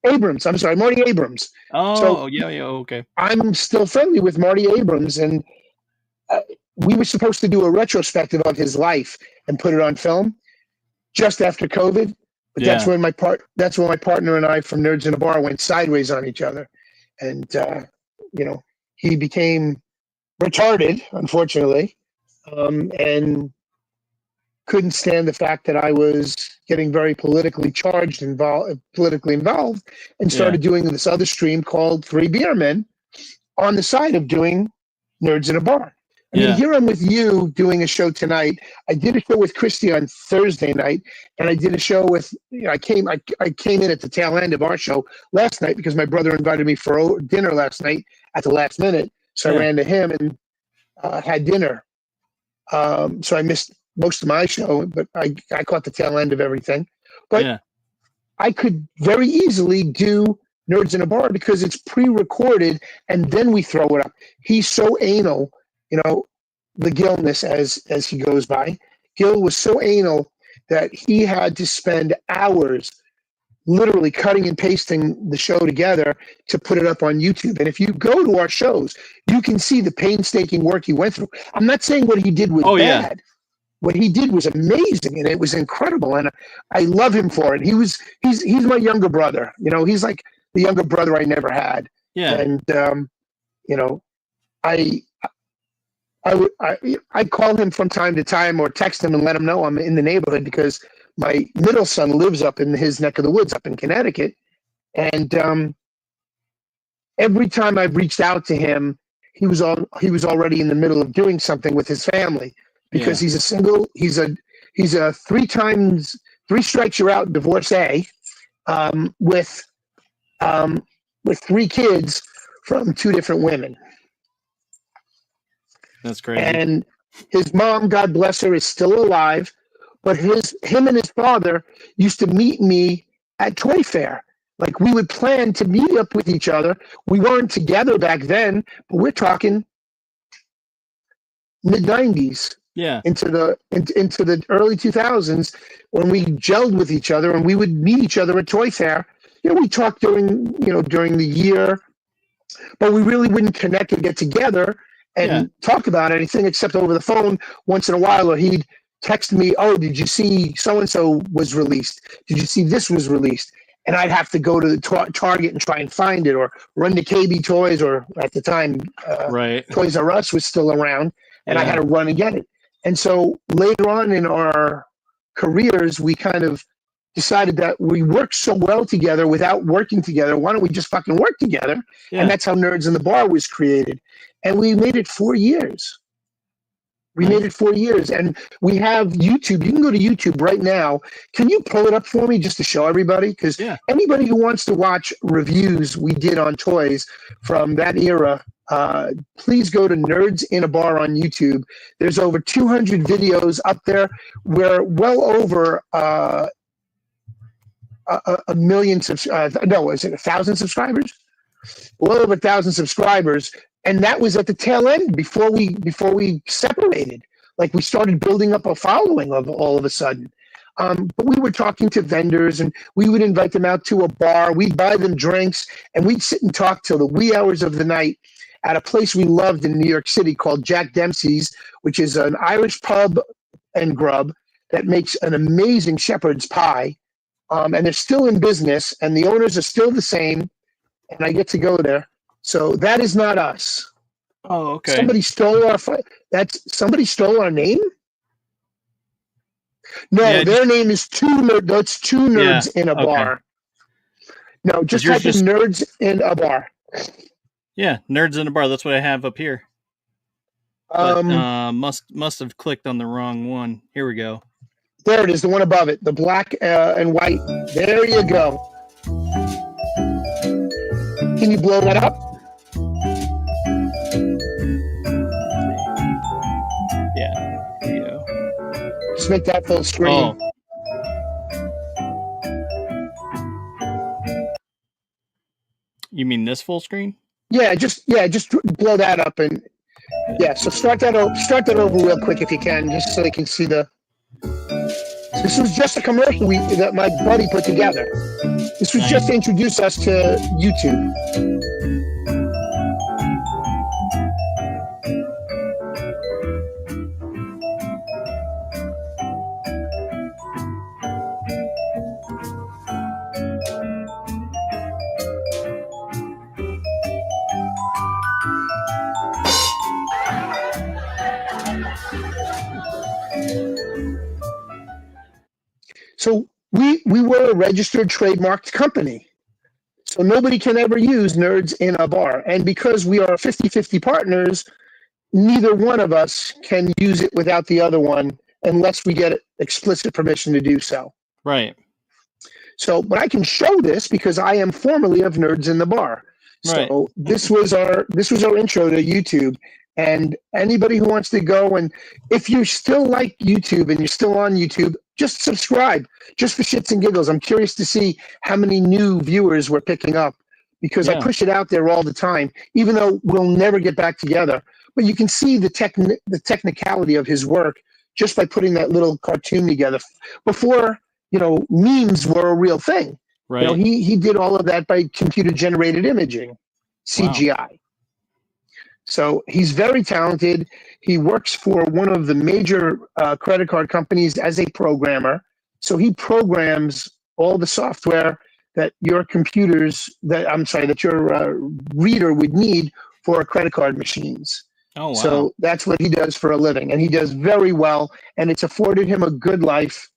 Abrams. I'm sorry, Marty Abrams. Oh, So yeah, okay. I'm still friendly with Marty Abrams, and we were supposed to do a retrospective of his life and put it on film just after COVID. But that's when my partner and I from Nerds in a Bar went sideways on each other, and he became retarded, unfortunately, and couldn't stand the fact that I was getting very politically involved, and started doing this other stream called Three Beer Men on the side of doing Nerds in a Bar. I mean, here I'm with you doing a show tonight. I did a show with Christy on Thursday night, and I did a show with. I came in at the tail end of our show last night because my brother invited me for dinner last night at the last minute. So I ran to him and had dinner. So I missed most of my show, but I caught the tail end of everything. But I could very easily do Nerds in a Bar because it's pre-recorded, and then we throw it up. He's so anal. The Gilness, as he goes by. Gil was so anal that he had to spend hours literally cutting and pasting the show together to put it up on YouTube. And if you go to our shows, you can see the painstaking work he went through. I'm not saying what he did was bad. Yeah. What he did was amazing, and it was incredible, and I love him for it. He's my younger brother. He's like the younger brother I never had. Yeah. And I call him from time to time or text him and let him know I'm in the neighborhood because my middle son lives up in his neck of the woods up in Connecticut. And every time I've reached out to him, he was already in the middle of doing something with his family because he's a three strikes you're out divorcee with 3 kids from 2 different women. That's crazy. And his mom, God bless her, is still alive. But him and his father used to meet me at Toy Fair. Like we would plan to meet up with each other. We weren't together back then, but we're talking mid-90s. Yeah. Into the early 2000s when we gelled with each other and we would meet each other at Toy Fair. We talked during the year, but we really wouldn't connect and get together and talk about anything except over the phone once in a while, or he'd text me, "Oh, did you see so-and-so was released? Did you see this was released?" And I'd have to go to the Target and try and find it, or run to KB Toys, or at the time, Toys R Us was still around, and I had to run and get it. And so later on in our careers, we kind of decided that we worked so well together without working together. Why don't we just fucking work together? Yeah. And that's how Nerds in the Bar was created. And we made it 4 years. Made it 4 years. And we have YouTube. You can go to YouTube right now. Can you pull it up for me just to show everybody? Because anybody who wants to watch reviews we did on toys from that era, please go to Nerds in a Bar on YouTube. There's over 200 videos up there. We're well over a million no, is it 1,000 subscribers? Well over 1,000 subscribers, and that was at the tail end before we separated. Like we started building up a following of all of a sudden. But we were talking to vendors, and we would invite them out to a bar. We'd buy them drinks, and we'd sit and talk till the wee hours of the night at a place we loved in New York City called Jack Dempsey's, which is an Irish pub and grub that makes an amazing shepherd's pie. And they're still in business, and the owners are still the same, and I get to go there. So that is not us. Oh, okay. Somebody stole our name? No, their name is Two Nerds in a Bar. No, just yours type in nerds in a bar. Yeah, nerds in a bar. That's what I have up here. But must have clicked on the wrong one. Here we go. There it is, the one above it, the black and white. There you go. Can you blow that up? Yeah, here we go. Just make that full screen. Oh. You mean this full screen? Yeah, just blow that up and yeah. So start that over real quick if you can, just so they can see the. This was just a commercial that my buddy put together. This was just to introduce us to YouTube. So we were a registered trademarked company. So nobody can ever use Nerds in a Bar. And because we are 50-50 partners, neither one of us can use it without the other one unless we get explicit permission to do so. Right. So, but I can show this because I am formerly of Nerds in the Bar. Right. So this was our intro to YouTube. And anybody who wants to go, and if you still like YouTube and you're still on YouTube, just subscribe, just for shits and giggles. I'm curious to see how many new viewers we're picking up because I push it out there all the time, even though we'll never get back together. But you can see the technicality of his work just by putting that little cartoon together. Before, memes were a real thing. Right. He did all of that by computer generated imaging, CGI. Wow. So he's very talented. He works for one of the major credit card companies as a programmer. So he programs all the software that your that your reader would need for credit card machines. Oh, wow. So that's what he does for a living. And he does very well. And it's afforded him a good life.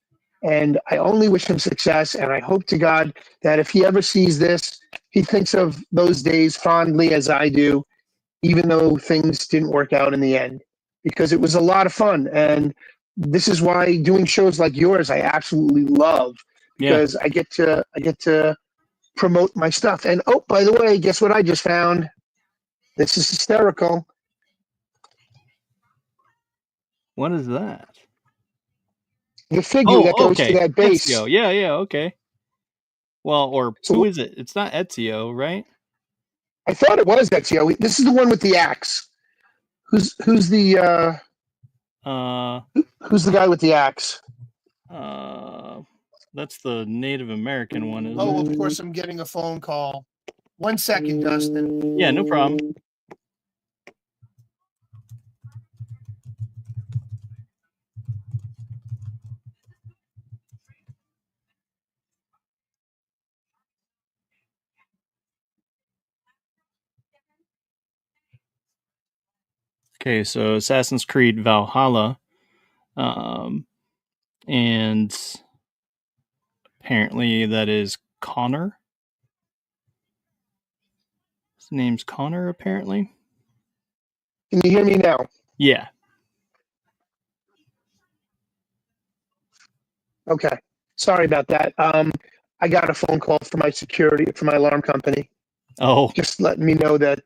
And I only wish him success. And I hope to God that if he ever sees this, he thinks of those days fondly as I do, even though things didn't work out in the end, because it was a lot of fun. And this is why doing shows like yours, I absolutely love, because I get to promote my stuff. And oh, by the way, guess what I just found? This is hysterical. What is that? The figure that goes to that base. Ezio. Yeah, okay. Well, or so, who is it? It's not Ezio, right? I thought it was Ezio. This is the one with the axe. Who's the guy with the axe? That's the Native American one, isn't it? Oh, of course, I'm getting a phone call. 1 second, Dustin. Yeah, no problem. Okay, so Assassin's Creed Valhalla, and apparently that is Connor. His name's Connor, apparently. Can you hear me now? Yeah. Okay. Sorry about that. I got a phone call from my alarm company. Oh. Just letting me know that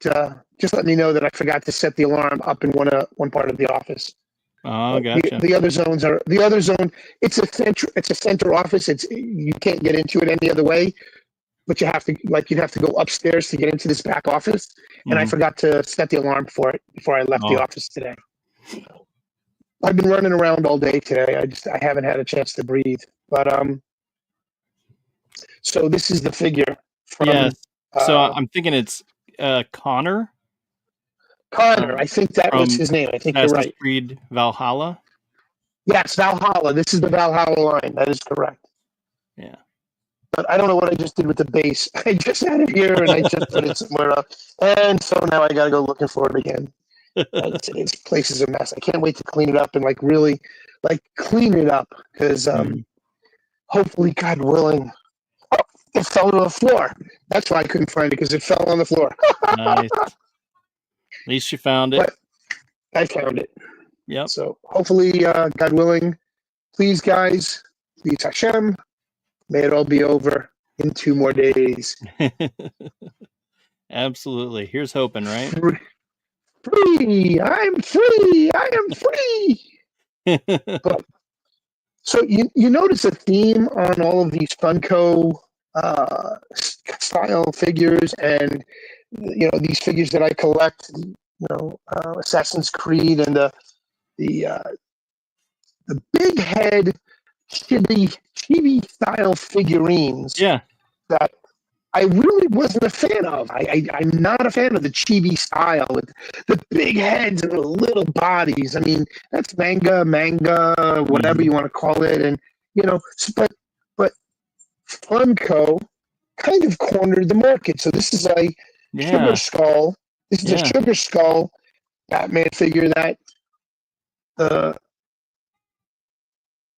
I forgot to set the alarm up in one part of the office. Oh, gotcha. The other zone. It's a center office. You can't get into it any other way, but you'd have to go upstairs to get into this back office. And I forgot to set the alarm for it before I left the office today. I've been running around all day today. I haven't had a chance to breathe. But so this is the figure. So I'm thinking it's Connor. Connor, I think that was his name. I think you're right. Creed Valhalla. Yes, Valhalla. This is the Valhalla line. That is correct. Yeah. But I don't know what I just did with the base. I just had it here and I just put it somewhere else. And so now I got to go looking for it again. This place is a mess. I can't wait to clean it up and really clean it up because hopefully, God willing. Oh, It fell to the floor. That's why I couldn't find it, because it fell on the floor. Nice. At least you found it. But I found it. Yep. So hopefully, God willing, please, guys, please Hashem, may it all be over in 2 more days. Absolutely. Here's hoping, right? Free! I'm free! I am free! But, so you notice a theme on all of these Funko style figures, and these figures that I collect, Assassin's Creed, and the big head chibi style figurines. Yeah. That I really wasn't a fan of. I'm not a fan of the chibi style with the big heads and the little bodies. I mean, that's manga, whatever you want to call it. And, but Funko kind of cornered the market. So this is a Sugar Skull. This is a Sugar Skull Batman figure that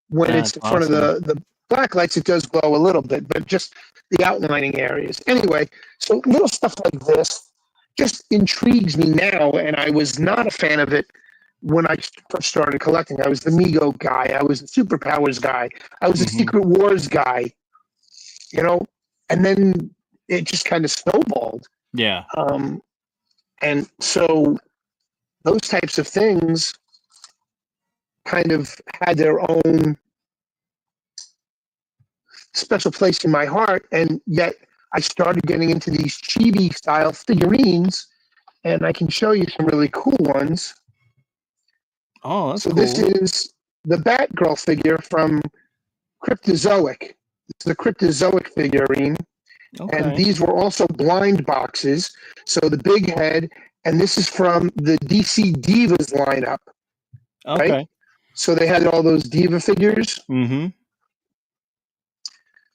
when it's in front of the black lights, it does glow a little bit, but just the outlining areas. Anyway, so little stuff like this just intrigues me now, and I was not a fan of it when I first started collecting. I was the Mego guy. I was the Superpowers guy. I was the Secret Wars guy, and then it just kind of snowballed. Yeah. And so those types of things kind of had their own special place in my heart, and yet I started getting into these chibi style figurines, and I can show you some really cool ones. Oh, that's so cool. This is the Batgirl figure from Cryptozoic. This is a Cryptozoic figurine, and these were also blind boxes. So the big head, and this is from the DC Divas lineup. Okay. Right? So they had all those Diva figures. Mm-hmm.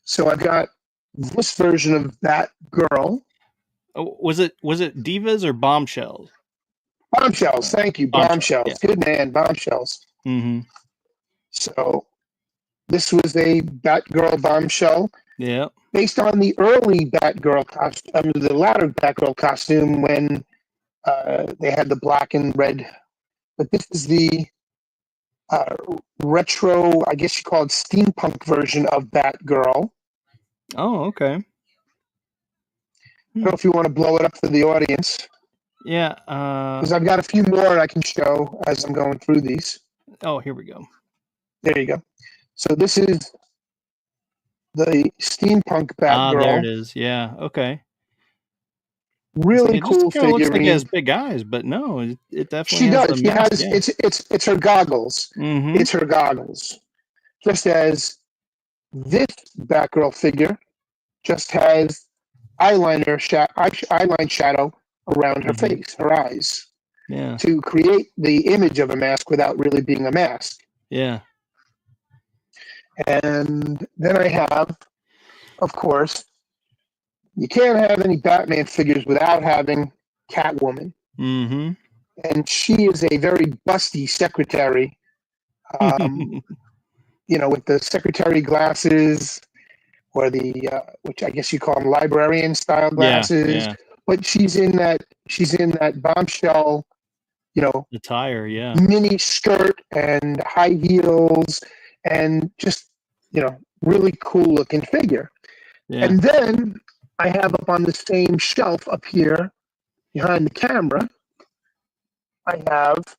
So I've got this version of Batgirl. Oh, was it Divas or Bombshells? Bombshells. Thank you. Bombshells. Yeah. Good man. Bombshells. Mm-hmm. So this was a Batgirl bombshell. Yeah. Based on the early Batgirl costume, the latter Batgirl costume when they had the black and red. But this is the retro, I guess you call it steampunk version of Batgirl. Oh, okay. I don't know if you want to blow it up for the audience. Yeah. Because I've got a few more I can show as I'm going through these. Oh, here we go. There you go. So this is the steampunk Batgirl. There it is. Yeah. Okay. Really cool figurine. Looks like it has figurine. big eyes, but no, it definitely She has does. the She mask, has it's her goggles. Mm-hmm. It's her goggles. Just as this Batgirl figure just has eyeline shadow around her face, her eyes. Yeah. To create the image of a mask without really being a mask. Yeah. And then I have, of course, you can't have any Batman figures without having Catwoman. Mm-hmm. And she is a very busty secretary, with the secretary glasses, or the which I guess you call them librarian style glasses. Yeah. But she's in that bombshell, attire, mini skirt and high heels, and just really cool looking figure. Yeah. And then I have up on the same shelf up here behind the camera, I have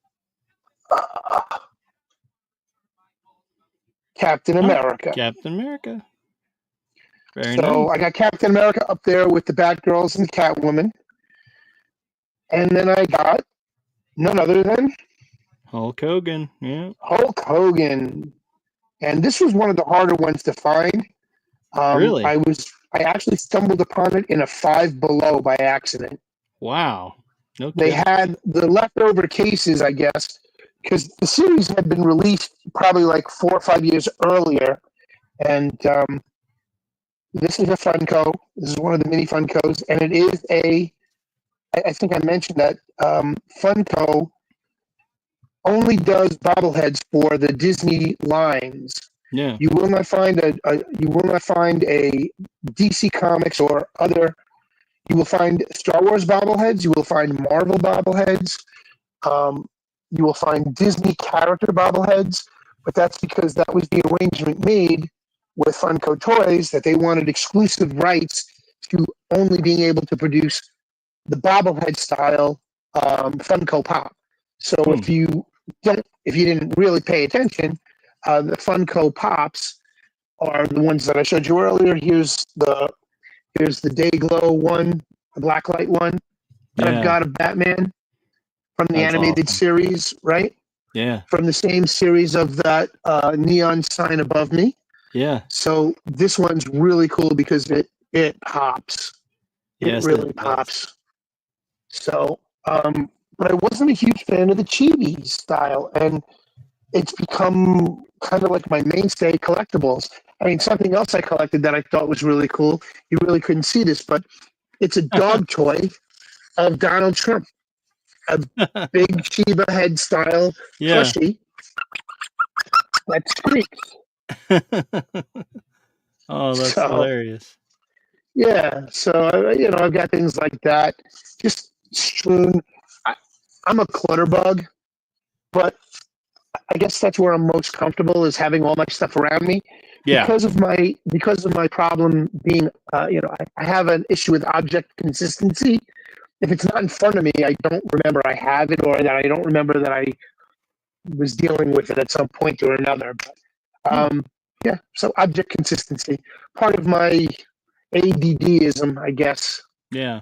Captain America. Captain America. Very nice. I got Captain America up there with the Batgirls and Catwoman. And then I got none other than Hulk Hogan. Yeah. Hulk Hogan. And this was one of the harder ones to find. Really? I actually stumbled upon it in a Five Below by accident. Wow. Okay. They had the leftover cases, I guess, because the series had been released probably like 4 or 5 years earlier. And this is a Funko. This is one of the mini Funkos. And it is I think I mentioned that Funko only does bobbleheads for the Disney lines. Yeah. You will not find a DC Comics or other. You will find Star Wars bobbleheads. You will find Marvel bobbleheads. You will find Disney character bobbleheads, but that's because that was the arrangement made with Funko Toys that they wanted exclusive rights to only being able to produce the bobblehead style Funko Pop. So if you didn't really pay attention, the Funko Pops are the ones that I showed you earlier. Here's the Day Glow one, the blacklight one that I've got of Batman from the animated series, right? Yeah. From the same series of that neon sign above me. Yeah. So this one's really cool because it pops. Yes, It really pops. So, but I wasn't a huge fan of the chibi style, and it's become kind of like my mainstay collectibles. I mean, something else I collected that I thought was really cool. You really couldn't see this, but it's a dog toy of Donald Trump, a big Shiba head style plushie that squeaks. Oh, that's hilarious. Yeah, so I've got things like that, just strewn. I'm a clutter bug, but I guess that's where I'm most comfortable is having all my stuff around me. Yeah. Because of my problem being, I have an issue with object consistency. If it's not in front of me, I don't remember I have it, or that I don't remember that I was dealing with it at some point or another. But, yeah, so object consistency, part of my ADDism, I guess. Yeah.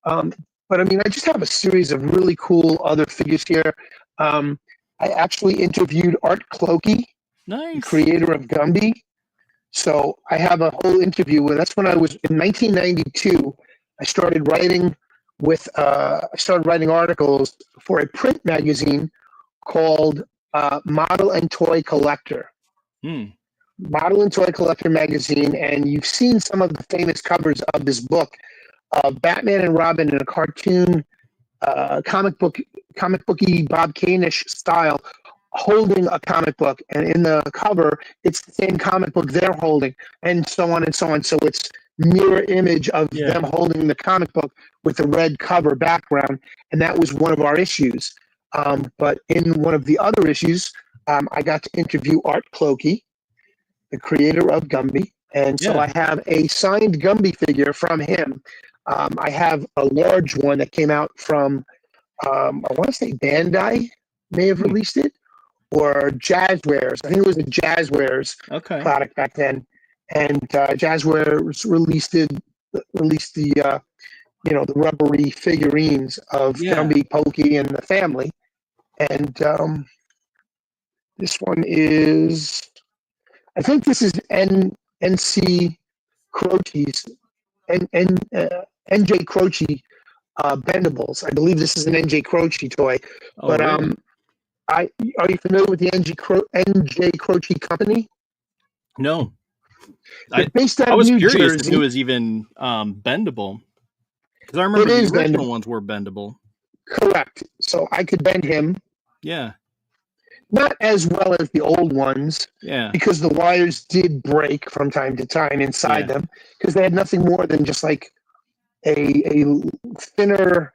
But I mean, I just have a series of really cool other figures here. I actually interviewed Art Clokey, the creator of Gumby. So I have a whole interview with. That's when I was in 1992. I started writing articles for a print magazine called Model and Toy Collector. Model and Toy Collector magazine, and you've seen some of the famous covers of this book. Batman and Robin in a cartoon, comic booky Bob Kane-ish style, holding a comic book, and in the cover, it's the same comic book they're holding, and so on and so on. So it's mirror image of them holding the comic book with a red cover background, and that was one of our issues. But in one of the other issues, I got to interview Art Clokey, the creator of Gumby, and so I have a signed Gumby figure from him. I have a large one that came out from, I want to say Bandai may have released it, or Jazzwares. I think it was a Jazzwares product back then. And Jazzwares released the the rubbery figurines of Gumby, Pokey, and the family. And this one is, I think this is NC Croce's NJ Croce bendables. I believe this is an NJ Croce toy. But really? Are you familiar with the NJ Croce company? No. Based out I was of New curious Jersey. if it was even bendable. Because I remember the original ones were bendable. Correct. So I could bend him. Yeah. Not as well as the old ones. Yeah. Because the wires did break from time to time inside them. Because they had nothing more than just like a thinner,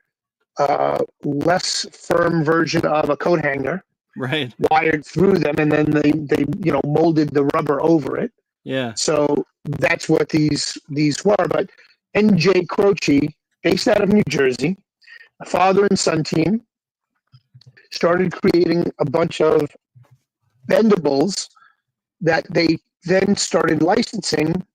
less firm version of a coat hanger. Right. Wired through them, and then they molded the rubber over it. Yeah. So that's what these were. But NJ Croce, based out of New Jersey, a father and son team, started creating a bunch of bendables that they then started licensing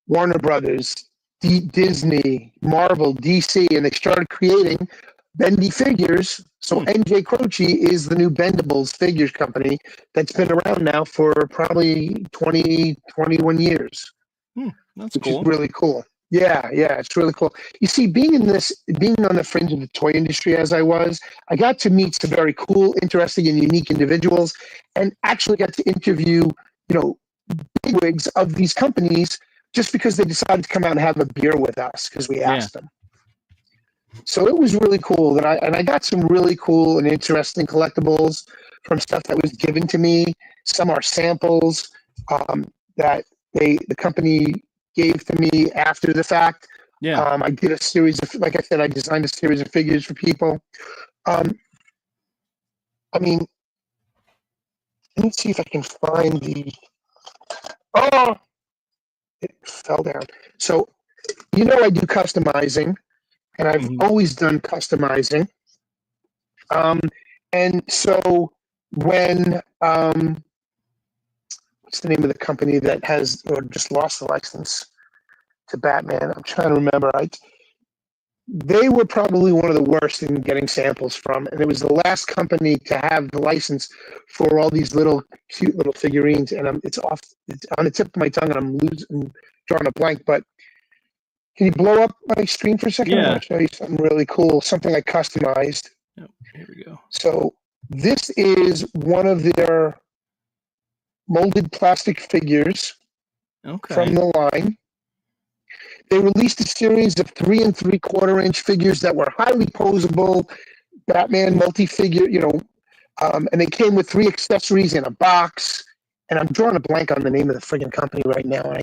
Warner Brothers, Disney, Marvel, DC, and they started creating bendy figures. So NJ Croce is the new Bendables figures company that's been around now for probably 20, 21 years. That's which cool. Is really cool. Yeah, it's really cool. You see, being on the fringe of the toy industry as I was, I got to meet some very cool, interesting, and unique individuals, and actually got to interview, bigwigs of these companies just because they decided to come out and have a beer with us because we asked them. So it was really cool that I got some really cool and interesting collectibles from stuff that was given to me. Some are samples that the company gave to me after the fact. Yeah. I did a series of, like I said, I designed a series of figures for people. I mean, let me see if I can find the. Oh, it fell down. So, I do customizing, and I've always done customizing. And so when what's the name of the company that has or just lost the license to Batman? I'm trying to remember. They were probably one of the worst in getting samples from, and it was the last company to have the license for all these little cute little figurines. And it's on the tip of my tongue, and I'm drawing a blank. But can you blow up my screen for a second? I want to show you something really cool, something I customized. Yep, here we go. So this is one of their molded plastic figures from the line. They released a series of 3 3/4-inch figures that were highly posable, Batman multi-figure, and they came with 3 accessories in a box. And I'm drawing a blank on the name of the friggin' company right now.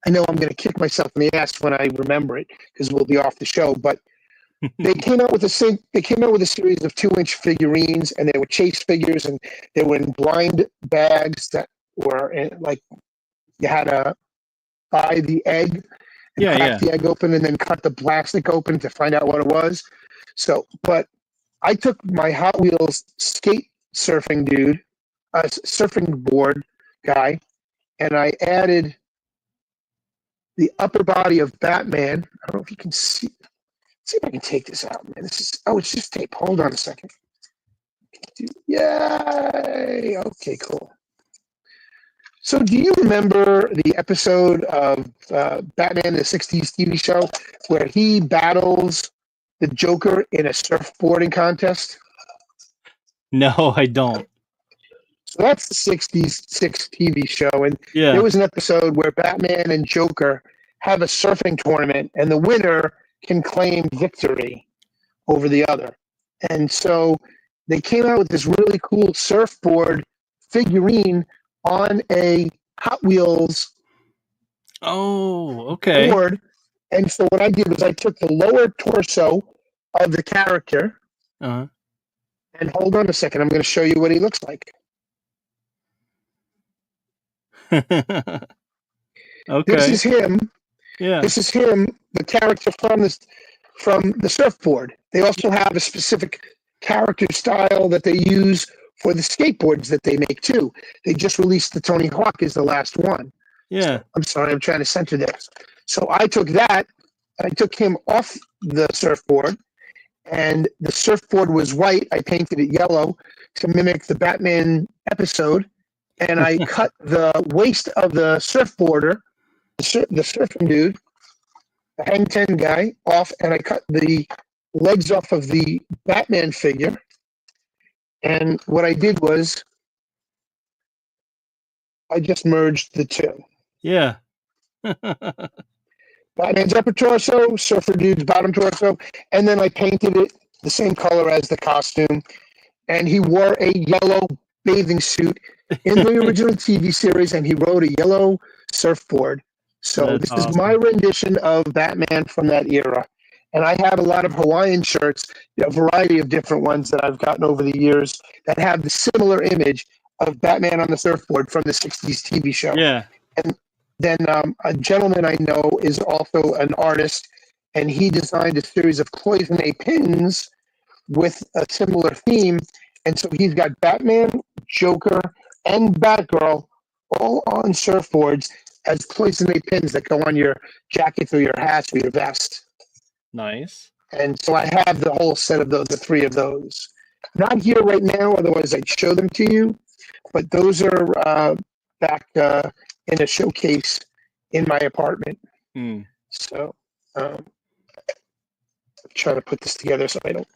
I know I'm going to kick myself in the ass when I remember it because we'll be off the show. But they came out with a series of 2-inch figurines, and they were chase figures, and they were in blind bags that were like you had to buy the egg. And crack the egg open and then cut the plastic open to find out what it was. So, but I took my Hot Wheels skate surfing board guy, and I added the upper body of Batman. I don't know if you can see. See if I can take this out, man. It's just tape. Hold on a second. Yay! Okay, cool. So do you remember the episode of Batman, the 60s TV show, where he battles the Joker in a surfboarding contest? No, I don't. So that's the 60s TV show. And there was an episode where Batman and Joker have a surfing tournament, and the winner can claim victory over the other. And so they came out with this really cool surfboard figurine on a Hot Wheels board. And so what I did was I took the lower torso of the character, and hold on a second, I'm going to show you what he looks like. This is him. Yeah. This is him, the character from the surfboard. They also have a specific character style that they use for the skateboards that they make too. They just released the Tony Hawk is the last one. Yeah. So, I'm sorry, I'm trying to center this. So I took that, I took him off the surfboard, and the surfboard was white. I painted it yellow to mimic the Batman episode, and I cut the waist of the surfboarder, the surfing dude, the hang 10 guy, off, and I cut the legs off of the Batman figure. And what I did was I just merged the two. Yeah. Batman's upper torso, Surfer Dude's bottom torso, and then I painted it the same color as the costume. And he wore a yellow bathing suit in the original TV series, and he rode a yellow surfboard. So this is my rendition of Batman from that era. And I have a lot of Hawaiian shirts, a variety of different ones that I've gotten over the years that have the similar image of Batman on the surfboard from the 60s TV show. Yeah. And then a gentleman I know is also an artist, and he designed a series of cloisonne pins with a similar theme. And so he's got Batman, Joker, and Batgirl all on surfboards as cloisonne pins that go on your jackets or your hats or your vest. Nice. And so I have the whole set of those, the 3 of those. Not here right now, otherwise I'd show them to you. But those are back in a showcase in my apartment. So I'm trying to put this together so I don't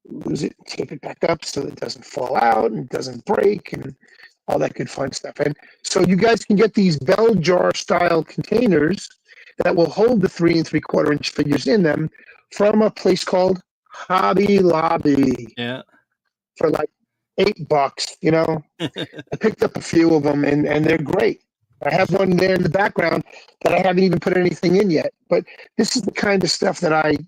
lose it, tape it back up so it doesn't fall out and doesn't break and all that good fun stuff. And so you guys can get these bell jar style containers that will hold the 3 3/4-inch figures in them from a place called Hobby Lobby. Yeah. For like $8. You know, I picked up a few of them, and they're great. I have one there in the background that I haven't even put anything in yet. But this is the kind of stuff that I've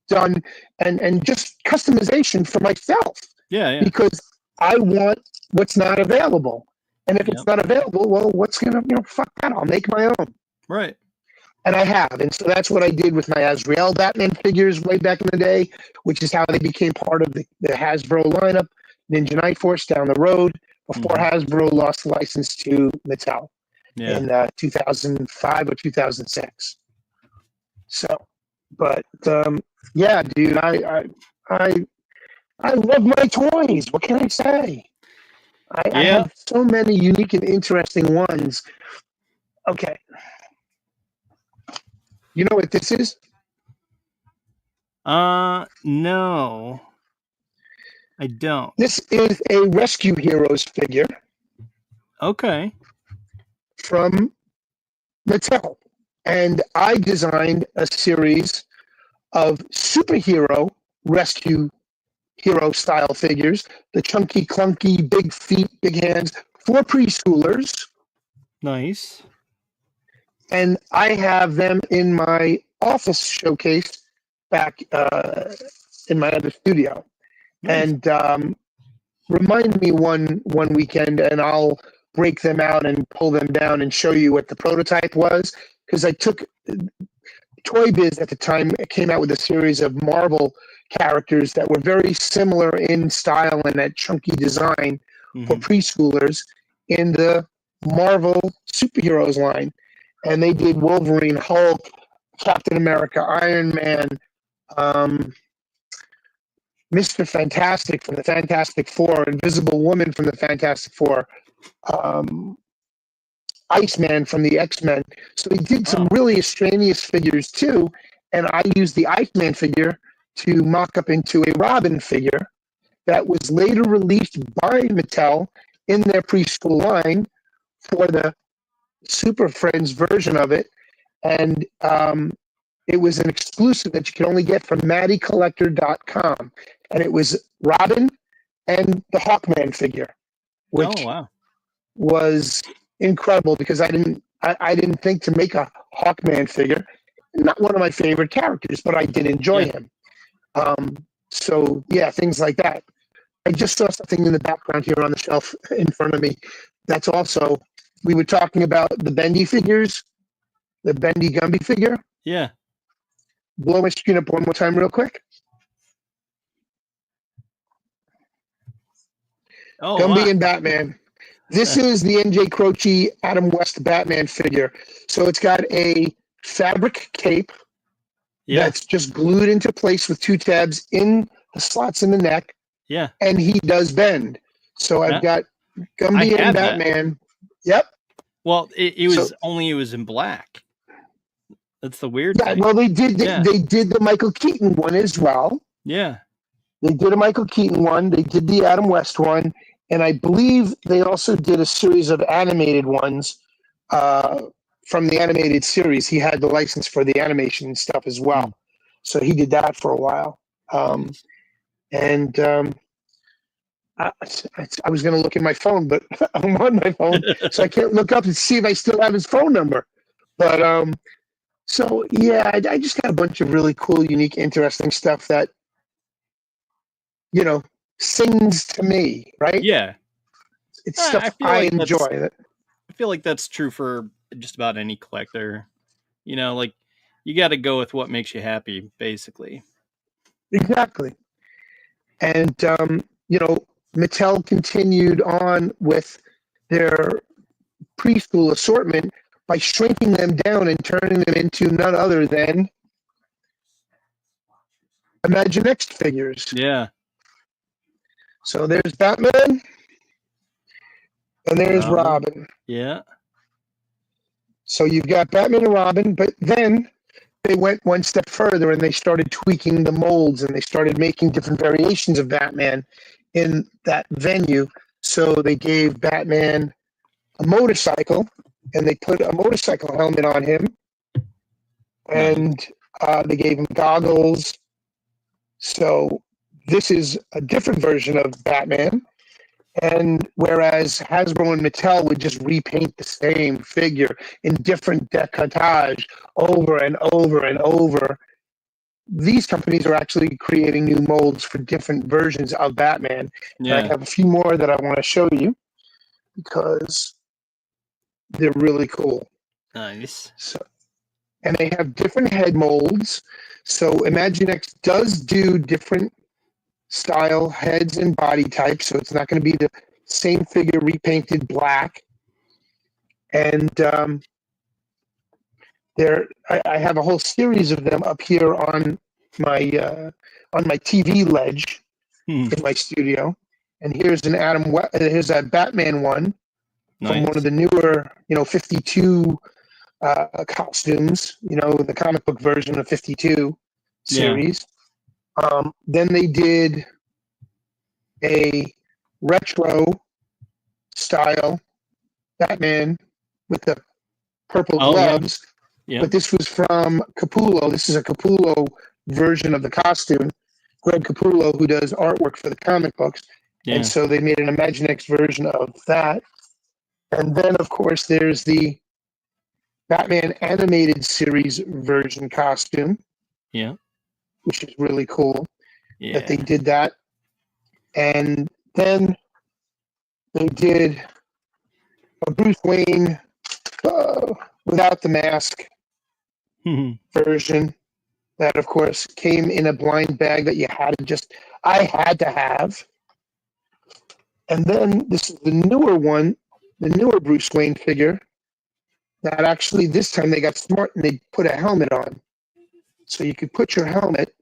done, and just customization for myself. Yeah. Because I want what's not available. And if it's not available, well, what's gonna, fuck that. I'll make my own. Right. And I have. And so that's what I did with my Azrael Batman figures way back in the day, which is how they became part of the Hasbro lineup. Ninja Night Force down the road before Hasbro lost the license to Mattel in 2005 or 2006. So, but yeah, dude, I love my toys. What can I say? I have so many unique and interesting ones. Okay. You know what this is? No. I don't. This is a Rescue Heroes figure. Okay. From Mattel. And I designed a series of superhero rescue hero style figures, the chunky, clunky, big feet, big hands, for preschoolers. Nice. And I have them in my office showcase back in my other studio. Nice. And remind me one weekend, and I'll break them out and pull them down and show you what the prototype was. Because I took Toy Biz at the time came out with a series of Marvel characters that were very similar in style and that chunky design for preschoolers in the Marvel superheroes line. And they did Wolverine, Hulk, Captain America, Iron Man, Mr. Fantastic from the Fantastic Four, Invisible Woman from the Fantastic Four, Iceman from the X-Men. So he did some really extraneous figures too, and I used the Iceman figure to mock up into a Robin figure that was later released by Mattel in their preschool line for the Super Friends version of it, and it was an exclusive that you could only get from MattyCollector.com, and it was Robin and the Hawkman figure, which was incredible because I didn't think to make a Hawkman figure. Not one of my favorite characters, but I did enjoy him. So yeah, things like that. I just saw something in the background here on the shelf in front of me. That's also, we were talking about the Bendy figures, the Bendy Gumby figure. Yeah. Blow my screen up one more time real quick. Gumby and Batman. This is the NJ Croce Adam West Batman figure. So it's got a fabric cape that's just glued into place with two tabs in the slots in the neck. Yeah. And he does bend. So I've got Gumby and Batman. Yep. Well, it was in black. That's the weird thing. Well, they did the Michael Keaton one as well. Yeah. They did a Michael Keaton one. They did the Adam West one. And I believe they also did a series of animated ones from the animated series. He had the license for the animation stuff as well. So he did that for a while. I was going to look at my phone, but I'm on my phone, so I can't look up and see if I still have his phone number. But so, yeah, I just got a bunch of really cool, unique, interesting stuff that, sings to me, right? Yeah. It's stuff I enjoy. I feel like that's true for just about any collector. Like, you got to go with what makes you happy, basically. Exactly. And, Mattel continued on with their preschool assortment by shrinking them down and turning them into none other than Imaginext figures. Yeah. So there's Batman and there's Robin. Yeah. So you've got Batman and Robin, but then they went one step further and they started tweaking the molds and they started making different variations of Batman in that venue. So they gave Batman a motorcycle and they put a motorcycle helmet on him, and they gave him goggles. So this is a different version of Batman. And whereas Hasbro and Mattel would just repaint the same figure in different decoupage over and over and over, these companies are actually creating new molds for different versions of Batman. Yeah. And I have a few more that I want to show you because they're really cool. Nice. So, and they have different head molds. So Imaginext does do different style heads and body types, so it's not going to be the same figure repainted black. And I have a whole series of them up here on my TV ledge in my studio. And here's an here's a Batman one from one of the newer, 52 costumes, the comic book version of 52 series. Then they did a retro style Batman with the purple gloves. Yeah. But this was from Capullo. This is a Capullo version of the costume. Greg Capullo, who does artwork for the comic books. Yeah. And so they made an Imaginext version of that. And then, of course, there's the Batman animated series version costume. Yeah. Which is really cool that they did that. And then they did a Bruce Wayne without the mask version that, of course, came in a blind bag that I had to have. And then this is the newer one, the newer Bruce Wayne figure that actually this time they got smart and they put a helmet on. So you could put your helmet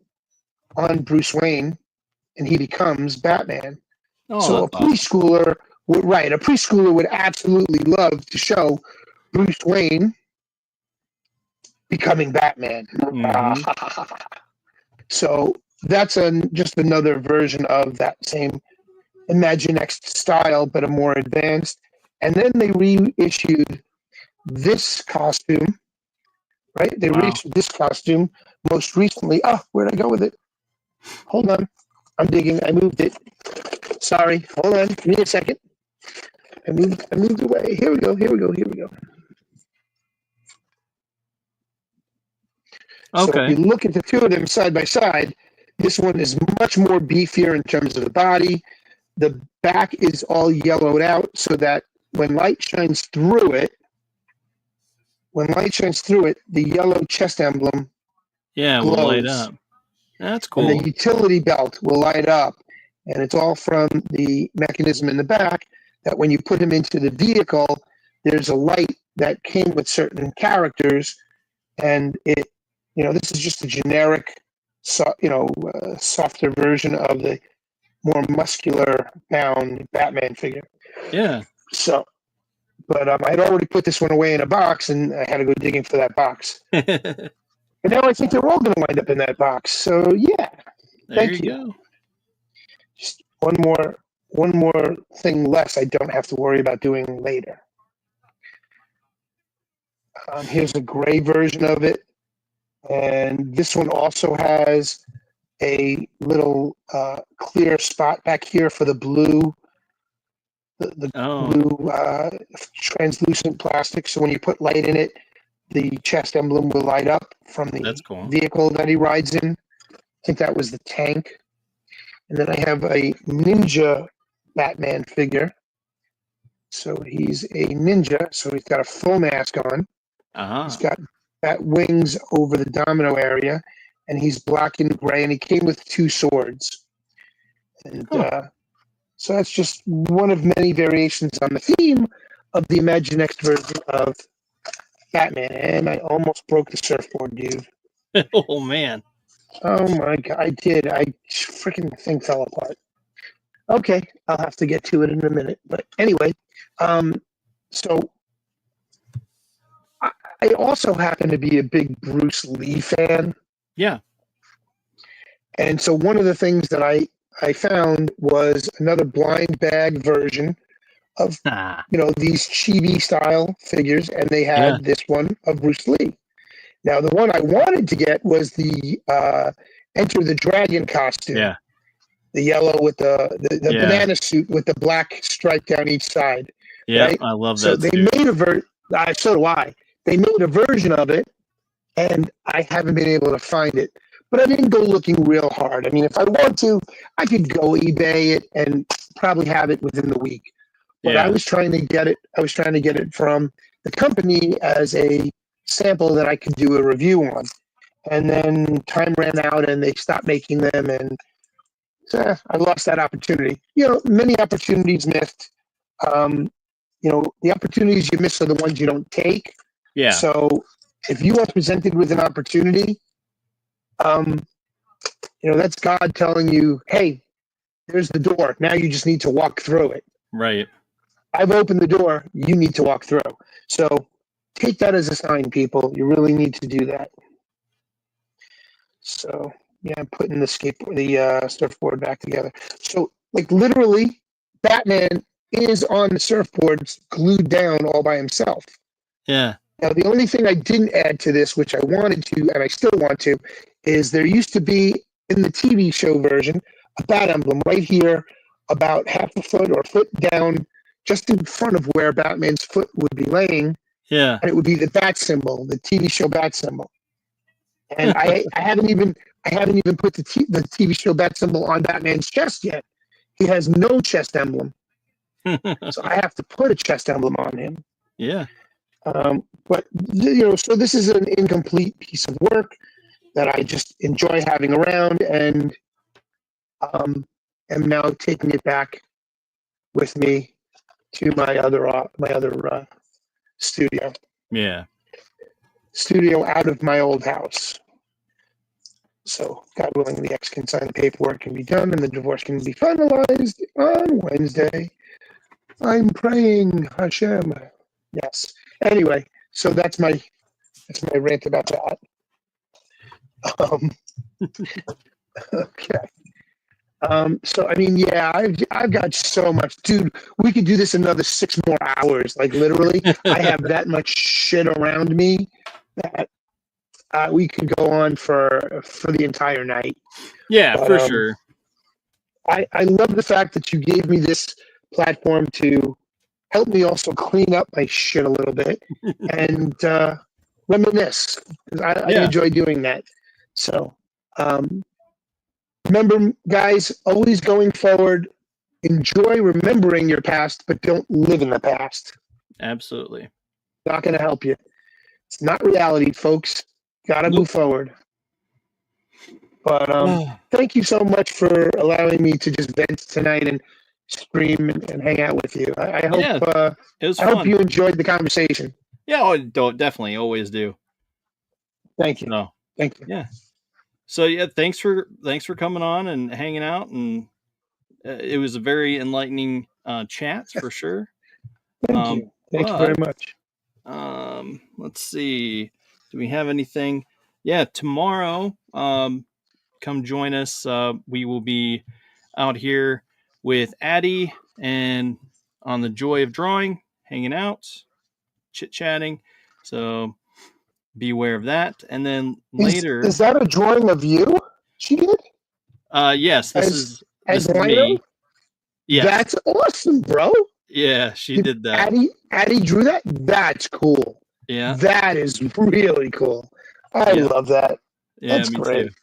on Bruce Wayne and he becomes Batman. So a preschooler would absolutely love to show Bruce Wayne becoming Batman. Mm-hmm. So that's just another version of that same Imaginext style, but a more advanced. And then they reissued this costume, right? They reissued this costume most recently. Oh, where'd I go with it? Hold on. I'm digging. I moved it. Sorry. Hold on. Give me a second. I moved away. Here we go. Okay. So if you look at the two of them side by side, this one is much more beefier in terms of the body. The back is all yellowed out so that when light shines through it, the yellow chest emblem glows. Will light up. That's cool. And the utility belt will light up. And it's all from the mechanism in the back that when you put him into the vehicle, there's a light that came with certain characters. And it, this is just a generic, softer version of the more muscular bound Batman figure. Yeah. So, but I'd already put this one away in a box and I had to go digging for that box. And now I think they're all going to wind up in that box. So yeah, thank you. Go. Just one more thing less I don't have to worry about doing later. Here's a gray version of it, and this one also has a little clear spot back here for the blue, blue translucent plastic. So when you put light in it, the chest emblem will light up from the vehicle that he rides in. I think that was the tank. And then I have a ninja Batman figure. So he's a ninja. So he's got a full mask on. He's got bat wings over the domino area. And he's black and gray. And he came with 2 swords. And so that's just one of many variations on the theme of the Imaginext version of Batman. And I almost broke the surfboard, dude. Oh, man. Oh, my God. I did. Freaking thing fell apart. Okay. I'll have to get to it in a minute. But anyway, so I also happen to be a big Bruce Lee fan. Yeah. And so one of the things that I found was another blind bag version of these chibi style figures, and they had this one of Bruce Lee. Now the one I wanted to get was the Enter the Dragon costume. Yeah. yellow with the Yeah. banana suit with the black stripe down each side. Yeah, right? I love So that they suit. made so do I. They made a version of it, and I haven't been able to find it. But I didn't go looking real hard. I mean, if I want to, I could go eBay it and probably have it within the week. But Yeah. I was trying to get it. I was trying to get it from the company as a sample that I could do a review on. And then time ran out, and they stopped making them, and I lost that opportunity. Many opportunities missed. The opportunities you miss are the ones you don't take. Yeah. So if you are presented with an opportunity, that's God telling you, hey, there's the door. Now you just need to walk through it. Right. I've opened the door. You need to walk through. So take that as a sign, people. You really need to do that. So yeah, I'm putting the surfboard back together. So like literally, Batman is on the surfboard glued down all by himself. Yeah. Now, the only thing I didn't add to this, which I wanted to, and I still want to, is there used to be in the TV show version a bat emblem right here, about half a foot or foot down, just in front of where Batman's foot would be laying. Yeah. And it would be the bat symbol, the TV show bat symbol. And I haven't even put the TV show bat symbol on Batman's chest yet. He has no chest emblem, so I have to put a chest emblem on him. Yeah. But so this is an incomplete piece of work that I just enjoy having around, and am now taking it back with me to my other studio. Yeah. Studio out of my old house. So, God willing, the ex can sign the paperwork can be done, and the divorce can be finalized on Wednesday. I'm praying, Hashem. Yes. Anyway, so that's my rant about that. Okay. So I mean, yeah, I've got so much, dude. We could do this another 6 more hours. Like literally, I have that much shit around me that we could go on for the entire night. Yeah, for sure. I love the fact that you gave me this platform to help me also clean up my shit a little bit and reminisce. I enjoy doing that. So remember, guys, always going forward, enjoy remembering your past, but don't live in the past. Absolutely. Not going to help you. It's not reality, folks. Got to move forward. But thank you so much for allowing me to just vent tonight and stream and hang out with you. I hope it was I fun. hope you enjoyed the conversation. Yeah, definitely, always do. Thank you. No, thank you. Yeah. So yeah, thanks for coming on and hanging out, and it was a very enlightening chat for sure. Thank you. Thank you very much. Let's see. Do we have anything? Yeah, tomorrow, come join us. We will be out here with Addie and on the Joy of Drawing, hanging out, chit-chatting. So be aware of that. And then later... Is that a drawing of you she did? Yes, this is me. Yes. That's awesome, bro. Yeah, she did that. Addie drew that? That's cool. Yeah. That is really cool. I love that. Yeah, that's great. Too.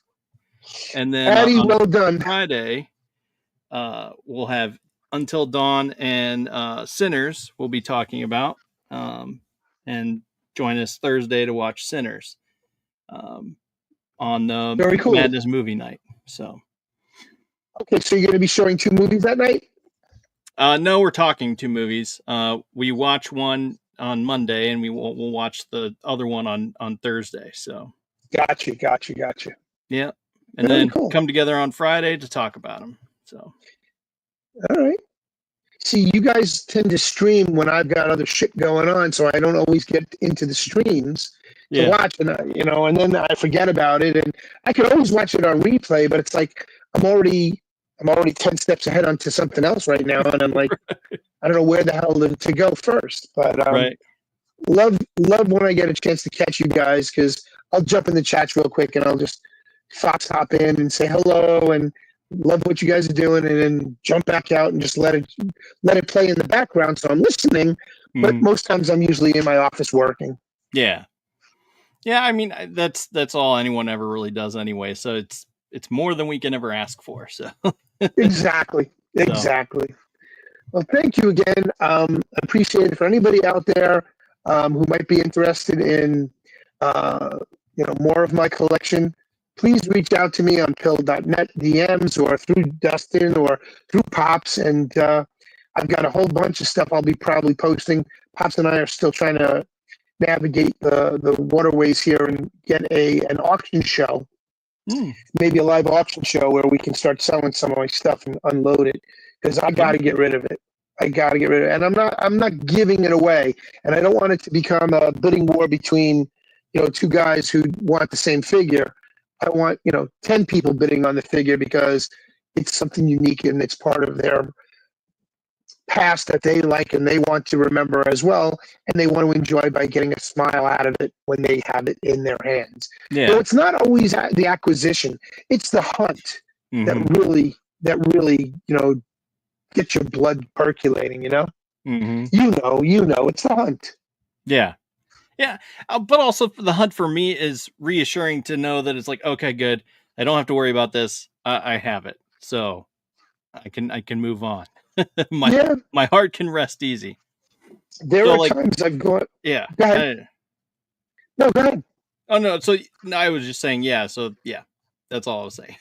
And then Addie, on well done. Friday, we'll have Until Dawn and Sinners we'll be talking about. And join us Thursday to watch Sinners on the Very cool. Madness movie night. So okay, so you're going to be showing 2 movies that night? No, we're talking 2 movies. We watch one on Monday, and we'll watch the other one on Thursday. So Gotcha. Yeah, and Very then cool. come together on Friday to talk about them. So all right. See, you guys tend to stream when I've got other shit going on, so I don't always get into the streams to watch, and and then I forget about it, and I can always watch it on replay, but it's like I'm already 10 steps ahead onto something else right now, and I'm like, I don't know where the hell to go first. But love when I get a chance to catch you guys, because I'll jump in the chats real quick and I'll just fox hop in and say hello, and love what you guys are doing, and then jump back out and just let it play in the background. So I'm listening, but most times I'm usually in my office working. Yeah. I mean, that's all anyone ever really does anyway. So it's more than we can ever ask for. So Exactly. Well, thank you again. Appreciate it. For anybody out there who might be interested in more of my collection, please reach out to me on pill.net DMs or through Dustin or through Pops. And I've got a whole bunch of stuff I'll be probably posting. Pops and I are still trying to navigate the waterways here and get an auction show. Maybe a live auction show where we can start selling some of my stuff and unload it, because I got to get rid of it. And I'm not giving it away, and I don't want it to become a bidding war between two guys who want the same figure. I want 10 people bidding on the figure because it's something unique and it's part of their past that they like and they want to remember as well, and they want to enjoy by getting a smile out of it when they have it in their hands. Yeah. So it's not always the acquisition; it's the hunt that really gets your blood percolating. You know, it's the hunt. Yeah. But also the hunt for me is reassuring to know that it's like, okay, good. I don't have to worry about this. I have it, so I can move on. My heart can rest easy. There are times I've gone. Yeah. Go ahead. No, go ahead. Oh no. So no, I was just saying. Yeah. So yeah, that's all I was saying.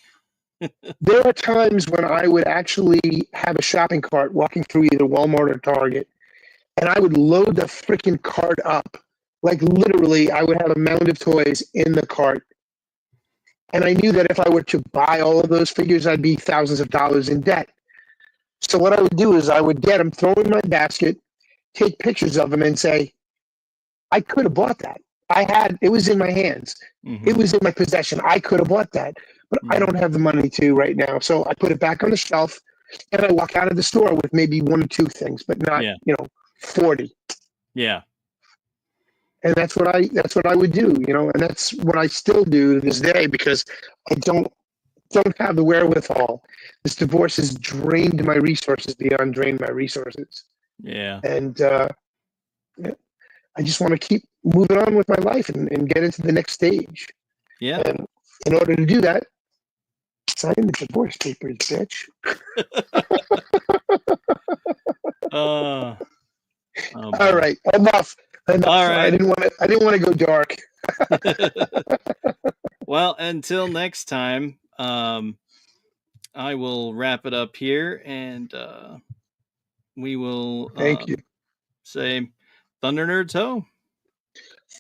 There are times when I would actually have a shopping cart walking through either Walmart or Target, and I would load the freaking cart up. Like literally, I would have a mound of toys in the cart. And I knew that if I were to buy all of those figures, I'd be thousands of dollars in debt. So what I would do is I would get them, throw them in my basket, take pictures of them, and say, I could have bought that. It was in my hands. It was in my possession. I could have bought that, but I don't have the money to right now. So I put it back on the shelf, and I walk out of the store with maybe 1 or 2 things, but not 40. Yeah. And that's what I would do, and that's what I still do to this day, because I don't have the wherewithal. This divorce has drained my resources beyond drained my resources. Yeah. And I just want to keep moving on with my life and get into the next stage. Yeah. And in order to do that, sign the divorce papers, bitch. Oh, all right, enough. All right. I didn't want to go dark. Well, until next time, I will wrap it up here, and we will thank you. Say Thunder Nerds ho!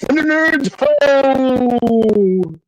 Thunder Nerds ho!